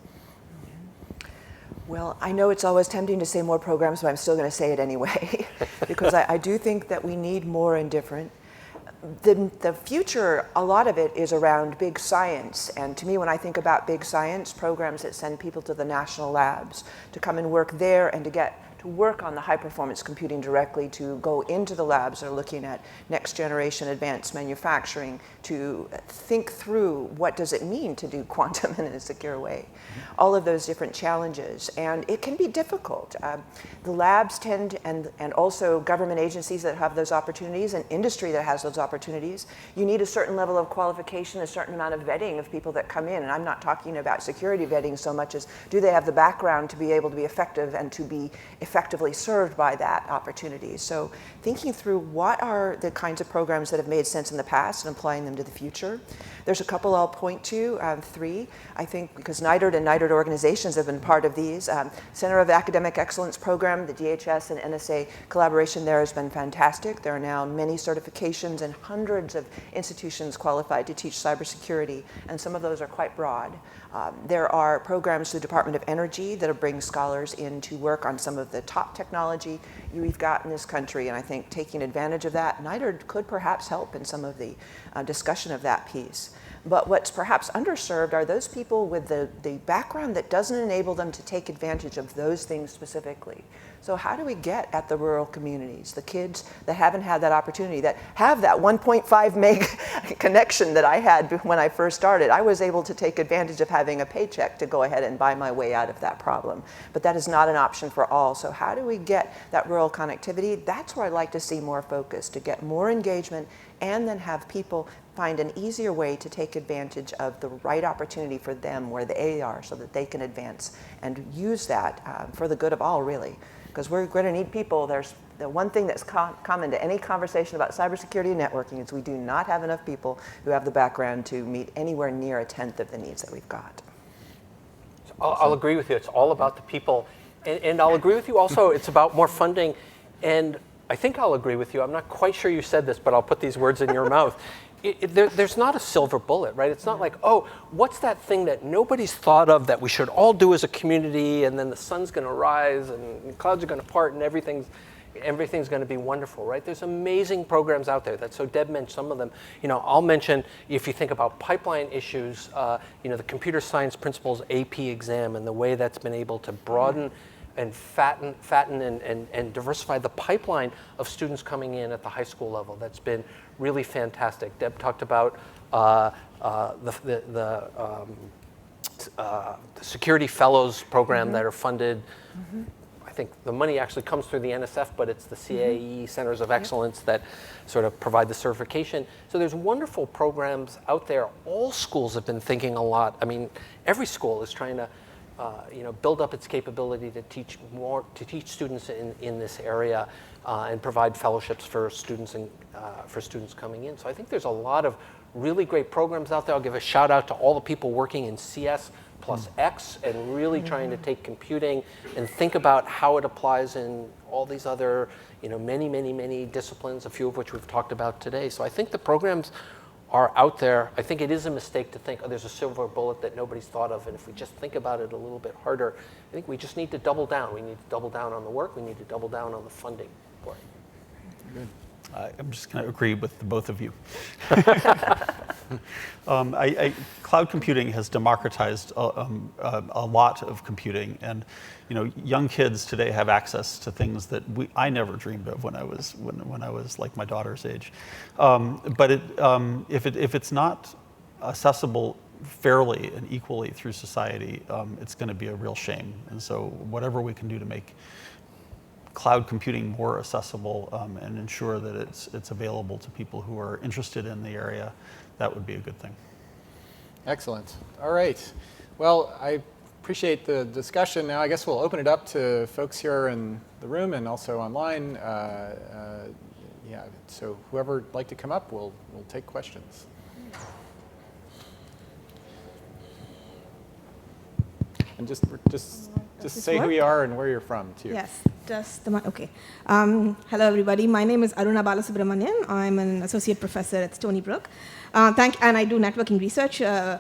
Well, I know it's always tempting to say more programs, but I'm still going to say it anyway, because I do think that we need more and different. The future, a lot of it is around big science. And to me, when I think about big science, programs that send people to the national labs to come and work there and to get to work on the high performance computing directly, to go into the labs that are looking at next generation advanced manufacturing, to think through what does it mean to do quantum in a secure way. All of those different challenges. And it can be difficult. The labs tend, and also government agencies that have those opportunities and industry that has those opportunities, you need a certain level of qualification, a certain amount of vetting of people that come in. And I'm not talking about security vetting so much as do they have the background to be able to be effective and to be effectively served by that opportunity. So thinking through what are the kinds of programs that have made sense in the past and applying them to the future. There's a couple I'll point to, 3, I think, because NITRD and NITRD organizations have been part of these. Center of Academic Excellence program, the DHS and NSA collaboration there has been fantastic. There are now many certifications and hundreds of institutions qualified to teach cybersecurity, and some of those are quite broad. There are programs through the Department of Energy that are bringing scholars in to work on some of the top technology we've got in this country, and I think taking advantage of that, NITRD could perhaps help in some of the discussion of that piece. But what's perhaps underserved are those people with the background that doesn't enable them to take advantage of those things specifically. So how do we get at the rural communities, the kids that haven't had that opportunity, that have that 1.5 meg connection that I had when I first started? I was able to take advantage of having a paycheck to go ahead and buy my way out of that problem. But that is not an option for all. So how do we get that rural connectivity? That's where I'd like to see more focus, to get more engagement and then have people find an easier way to take advantage of the right opportunity for them where they are so that they can advance and use that for the good of all, really. Because we're going to need people. There's the one thing that's common to any conversation about cybersecurity and networking is we do not have enough people who have the background to meet anywhere near 1/10 of the needs that we've got.
I'll agree with you. It's all about the people. And I'll agree with you also, it's about more funding. And I think I'll agree with you. I'm not quite sure you said this, but I'll put these words in your mouth. There's not a silver bullet, right? It's not like, oh, what's that thing that nobody's thought of that we should all do as a community, and then the sun's going to rise and clouds are going to part and everything's. everything's going to be wonderful, right? There's amazing programs out there. So Deb mentioned some of them. I'll mention, if you think about pipeline issues, the computer science principles AP exam and the way that's been able to broaden and fatten and diversify the pipeline of students coming in at the high school level. That's been really fantastic. Deb talked about the Security Fellows program that are funded. I think the money actually comes through the NSF, but it's the CAE Centers of Excellence that sort of provide the certification. So there's wonderful programs out there. All schools have been thinking a lot. I mean, every school is trying to build up its capability to teach students in this area and provide fellowships for students coming in. So I think there's a lot of really great programs out there. I'll give a shout out to all the people working in CS plus X and really trying to take computing and think about how it applies in all these other, many disciplines, a few of which we've talked about today. So I think the programs are out there. I think it is a mistake to think, there's a silver bullet that nobody's thought of, and if we just think about it a little bit harder, I think we just need to double down. We need to double down on the work. We need to double down on the funding for it.
Good. I'm just going to agree with the both of you. Cloud computing has democratized a lot of computing, and young kids today have access to things that I never dreamed of when I was like my daughter's age. But if it's not accessible fairly and equally through society, it's going to be a real shame. And so whatever we can do to make cloud computing more accessible and ensure that it's available to people who are interested in the area, that would be a good thing.
Excellent. All right. Well, I appreciate the discussion. Now I guess we'll open it up to folks here in the room and also online. So whoever would like to come up, we'll take questions. And just say who you are and where you're from, too.
Yes, okay. Hello, everybody. My name is Arun Balasubramanian. I'm an associate professor at Stony Brook, and I do networking research. I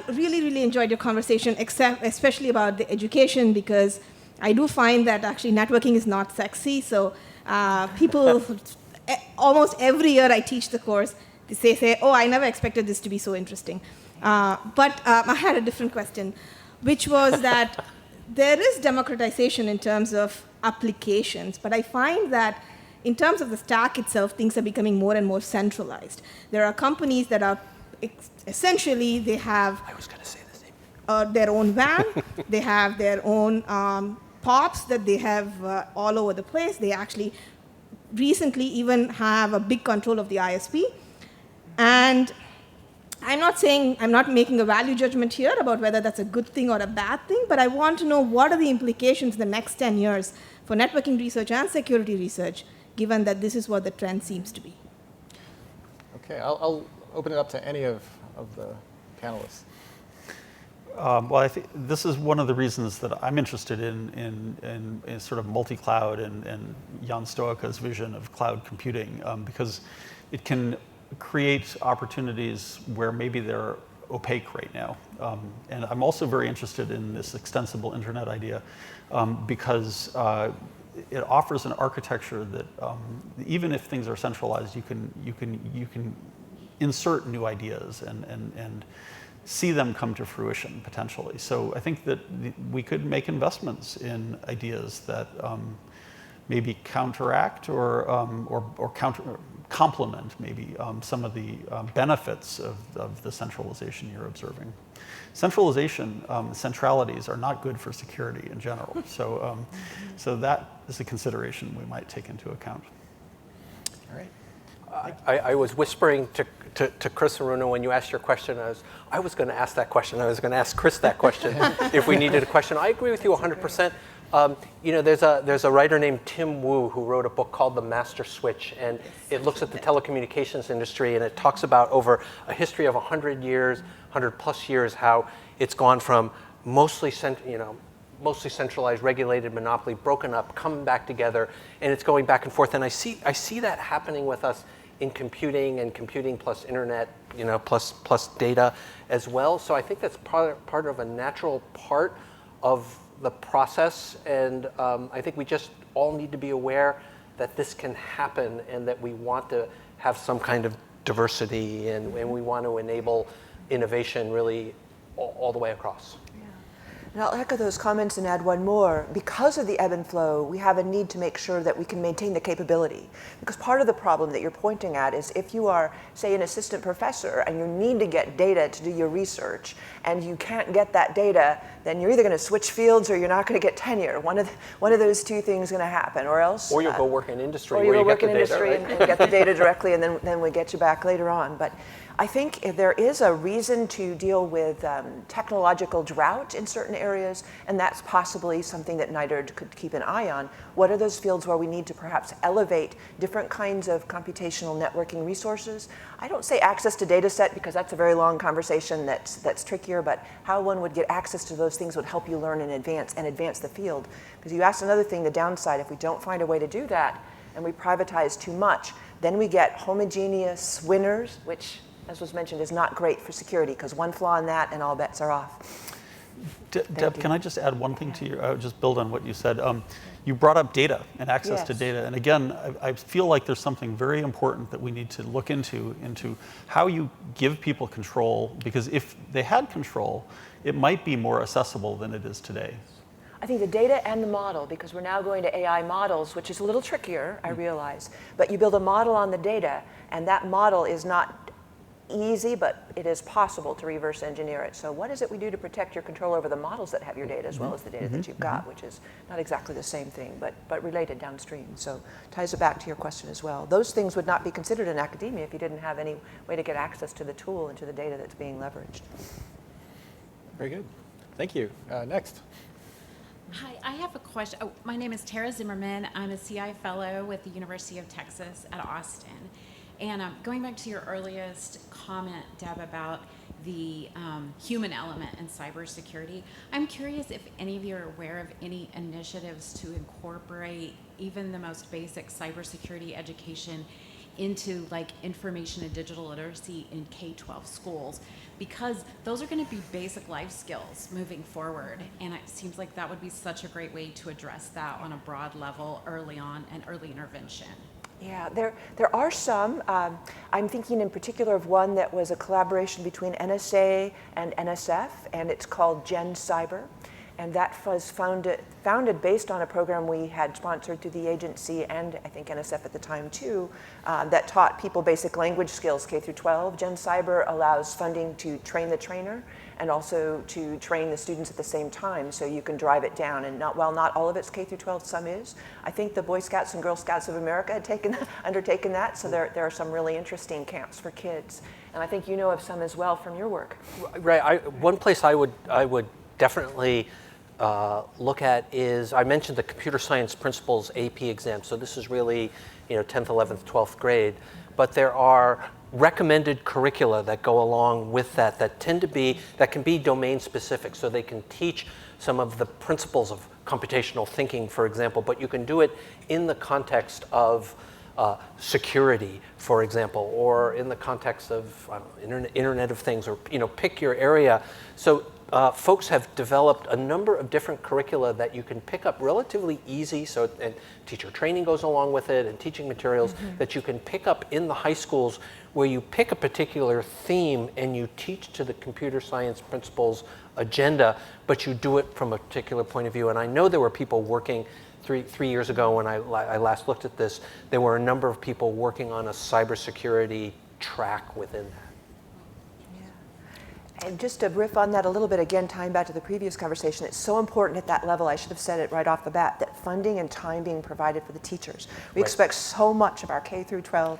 really enjoyed your conversation, especially about the education, because I do find that actually networking is not sexy. So people, almost every year I teach the course, they say, oh, I never expected this to be so interesting. But I had a different question, which was that there is democratization in terms of applications, but I find that in terms of the stack itself, things are becoming more and more centralized. There are companies that are essentially, they have their own WAN, they have their own POPs that they have all over the place. They actually recently even have a big control of the ISP. And I'm not making a value judgment here about whether that's a good thing or a bad thing, but I want to know what are the implications in the next 10 years for networking research and security research, given that this is what the trend seems to be.
Okay, I'll open it up to any of the panelists.
Well, I think this is one of the reasons that I'm interested in sort of multi-cloud and Jan Stoika's vision of cloud computing, because it can create opportunities where maybe they're opaque right now. And I'm also very interested in this extensible internet idea because it offers an architecture that even if things are centralized, you can insert new ideas and see them come to fruition potentially. So I think that we could make investments in ideas that maybe counteract or complement maybe some of the benefits of the centralization you're observing. Centralities are not good for security in general. So, so that is a consideration we might take into account.
All right.
I was whispering to Chris and Aruna when you asked your question. I was going to ask that question. I was going to ask Chris that question if we needed a question. I agree with you 100%. There's a writer named Tim Wu who wrote a book called The Master Switch, and it looks at the telecommunications industry, and it talks about over a history of 100 plus years, how it's gone from mostly centralized, regulated monopoly, broken up, coming back together, and it's going back and forth. And I see that happening with us in computing and computing plus internet, plus data as well. So I think that's part of a natural part of the process, and I think we just all need to be aware that this can happen and that we want to have some kind of diversity and we want to enable innovation really all the way across.
And I'll echo those comments and add one more. Because of the ebb and flow, we have a need to make sure that we can maintain the capability. Because part of the problem that you're pointing at is if you are, say, an assistant professor and you need to get data to do your research and you can't get that data, then you're either going to switch fields or you're not going to get tenure. One of those two things is going to happen, or else.
Or you'll go work in industry
or
where
you
you
work
get
in
the
industry
data, right?
and get the data directly, and then we get you back later on. But I think if there is a reason to deal with technological drought in certain areas, and that's possibly something that NITRD could keep an eye on. What are those fields where we need to perhaps elevate different kinds of computational networking resources? I don't say access to data set because that's a very long conversation that's trickier, but how one would get access to those things would help you learn and advance the field. Because you asked another thing, the downside, if we don't find a way to do that and we privatize too much, then we get homogeneous winners, which, as was mentioned, is not great for security because one flaw in that and all bets are off.
Deb, can I just add one thing to you? Just build on what you said. You brought up data and access to
Yes.
data. And again, I feel like there's something very important that we need to look into how you give people control, because if they had control, it might be more accessible than it is today.
I think the data and the model, because we're now going to AI models, which is a little trickier, I realize, but you build a model on the data, and that model is not easy, but it is possible to reverse engineer it. So what is it we do to protect your control over the models that have your data as well as the data that you've got, which is not exactly the same thing, but related downstream. So ties it back to your question as well. Those things would not be considered in academia if you didn't have any way to get access to the tool and to the data that's being leveraged.
Very good. Thank you. Next.
Hi, I have a question. Oh, my name is Tara Zimmerman. I'm a CI fellow with the University of Texas at Austin. And going back to your earliest comment, Deb, about the human element in cybersecurity, I'm curious if any of you are aware of any initiatives to incorporate even the most basic cybersecurity education into like information and digital literacy in K-12 schools, because those are going to be basic life skills moving forward, and it seems like that would be such a great way to address that on a broad level early on and early intervention.
Yeah, there are some. I'm thinking in particular of one that was a collaboration between NSA and NSF, and it's called Gen Cyber. And that was founded based on a program we had sponsored through the agency and I think NSF at the time too, that taught people basic language skills K through 12. Gen Cyber allows funding to train the trainer and also to train the students at the same time, so you can drive it down. And while not all of it's K through 12, some is. I think the Boy Scouts and Girl Scouts of America had undertaken that, so there are some really interesting camps for kids. And I think you know of some as well from your work.
Right. One place I would definitely look at is, I mentioned the computer science principles AP exam. So this is really, 10th, 11th, 12th grade. But there are recommended curricula that go along with that that can be domain specific. So they can teach some of the principles of computational thinking, for example, but you can do it in the context of security, for example, or in the context of Internet of Things, or pick your area. So folks have developed a number of different curricula that you can pick up relatively easy. So, and teacher training goes along with it, and teaching materials that you can pick up in the high schools, where you pick a particular theme and you teach to the computer science principles agenda, but you do it from a particular point of view. And I know there were people working. Three years ago, when I last looked at this, there were a number of people working on a cybersecurity track within that.
Yeah. And just to riff on that a little bit, again, tying back to the previous conversation, it's so important at that level, I should have said it right off the bat, that funding and time being provided for the teachers. We expect so much of our K through 12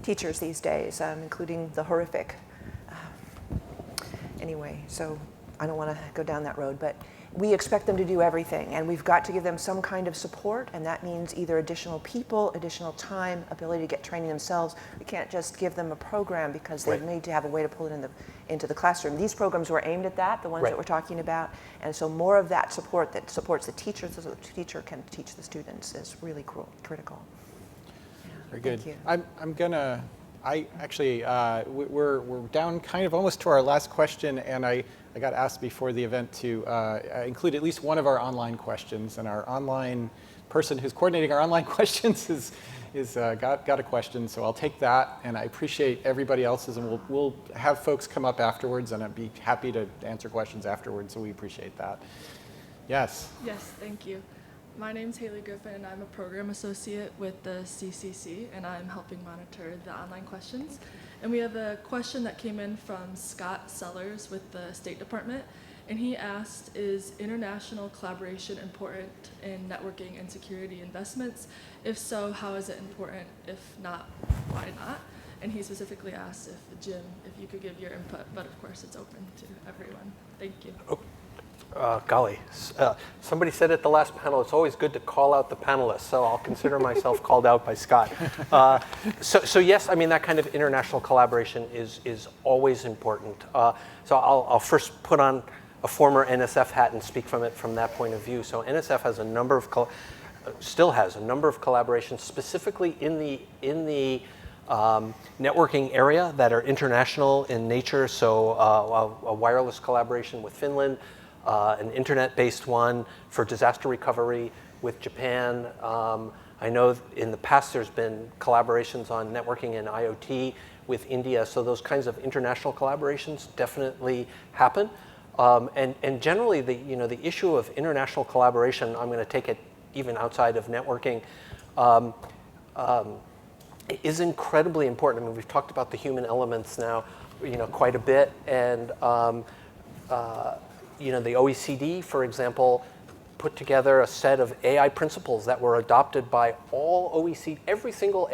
teachers these days, including the horrific. Anyway, so I don't want to go down that road, but we expect them to do everything, and we've got to give them some kind of support, and that means either additional people, additional time, ability to get training themselves. We can't just give them a program because they need to have a way to pull it into the classroom. These programs were aimed at that, the ones that we're talking about, and so more of that support that supports the teachers so the teacher can teach the students is really critical. Yeah.
Very good.
Thank you.
We're down kind of almost to our last question, and I I got asked before the event to include at least one of our online questions, and our online person who's coordinating our online questions got a question, so I'll take that, and I appreciate everybody else's, and we'll have folks come up afterwards, and I'd be happy to answer questions afterwards, so we appreciate that. Yes?
Yes, thank you. My name's Haley Griffin, and I'm a program associate with the CCC, and I'm helping monitor the online questions. And we have a question that came in from Scott Sellers with the State Department, and he asked, is international collaboration important in networking and security investments? If so, how is it important? If not, why not? And he specifically asked if, Jim, if you could give your input, but of course it's open to everyone. Thank you.
Golly, somebody said at the last panel, it's always good to call out the panelists, so I'll consider myself called out by Scott. So yes, I mean, that kind of international collaboration is always important. So I'll first put on a former NSF hat and speak from that point of view. So NSF has a number of, still has a number of collaborations, specifically in the networking area that are international in nature. So a wireless collaboration with Finland, an internet-based one for disaster recovery with Japan. I know in the past there's been collaborations on networking and IoT with India, so those kinds of international collaborations definitely happen. And generally, the issue of international collaboration, I'm going to take it even outside of networking, is incredibly important. I mean, we've talked about the human elements now, quite a bit, and the OECD, for example, put together a set of AI principles that were adopted by all OECD, every single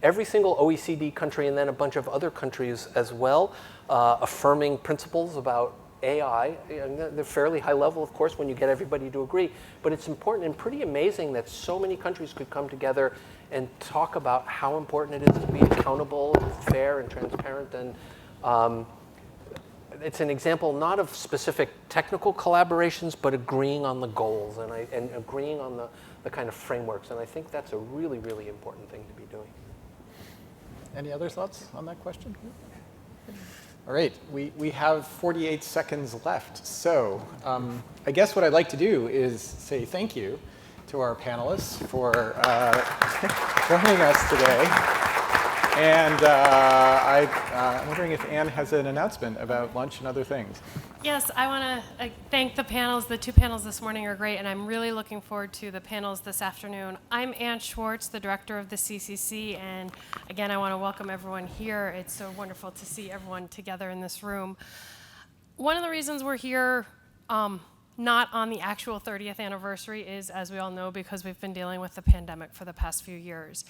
OECD country, and then a bunch of other countries as well, affirming principles about AI. They're fairly high level, of course, when you get everybody to agree, but it's important and pretty amazing that so many countries could come together and talk about how important it is to be accountable, and fair, and transparent, and it's an example not of specific technical collaborations, but agreeing on the goals and agreeing on the kind of frameworks. And I think that's a really, really important thing to be doing.
Any other thoughts on that question? All right, we have 48 seconds left. So I guess what I'd like to do is say thank you to our panelists for joining us today. And I'm wondering if Anne has an announcement about lunch and other things.
Yes, I want to thank the panels. The two panels this morning are great, and I'm really looking forward to the panels this afternoon. I'm Anne Schwartz, the director of the CCC, and again, I want to welcome everyone here. It's so wonderful to see everyone together in this room. One of the reasons we're here, not on the actual 30th anniversary, is, as we all know, because we've been dealing with the pandemic for the past few years.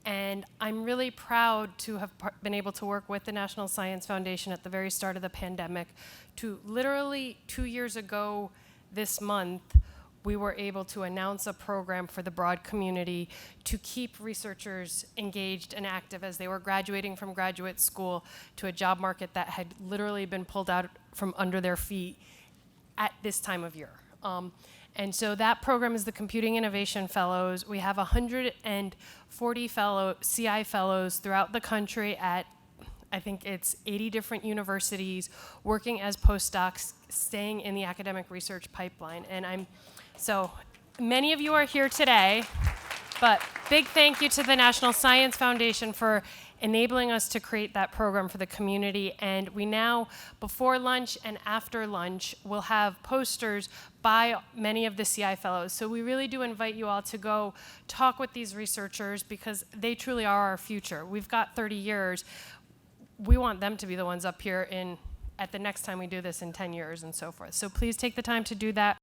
And I'm really proud to have been able to work with the National Science Foundation at the very start of the pandemic to literally 2 years ago this month, we were able to announce a program for the broad community to keep researchers engaged and active as they were graduating from graduate school to a job market that had literally been pulled out from under their feet at this time of year. And so that program is the Computing Innovation Fellows. We have 140 CI fellows throughout the country at, I think it's 80 different universities, working as postdocs, staying in the academic research pipeline. And so many of you are here today, but big thank you to the National Science Foundation for enabling us to create that program for the community. And we now, before lunch and after lunch, will have posters by many of the CI fellows. So we really do invite you all to go talk with these researchers because they truly are our future. We've got 30 years. We want them to be the ones up here at the next time we do this in 10 years and so forth. So please take the time to do that.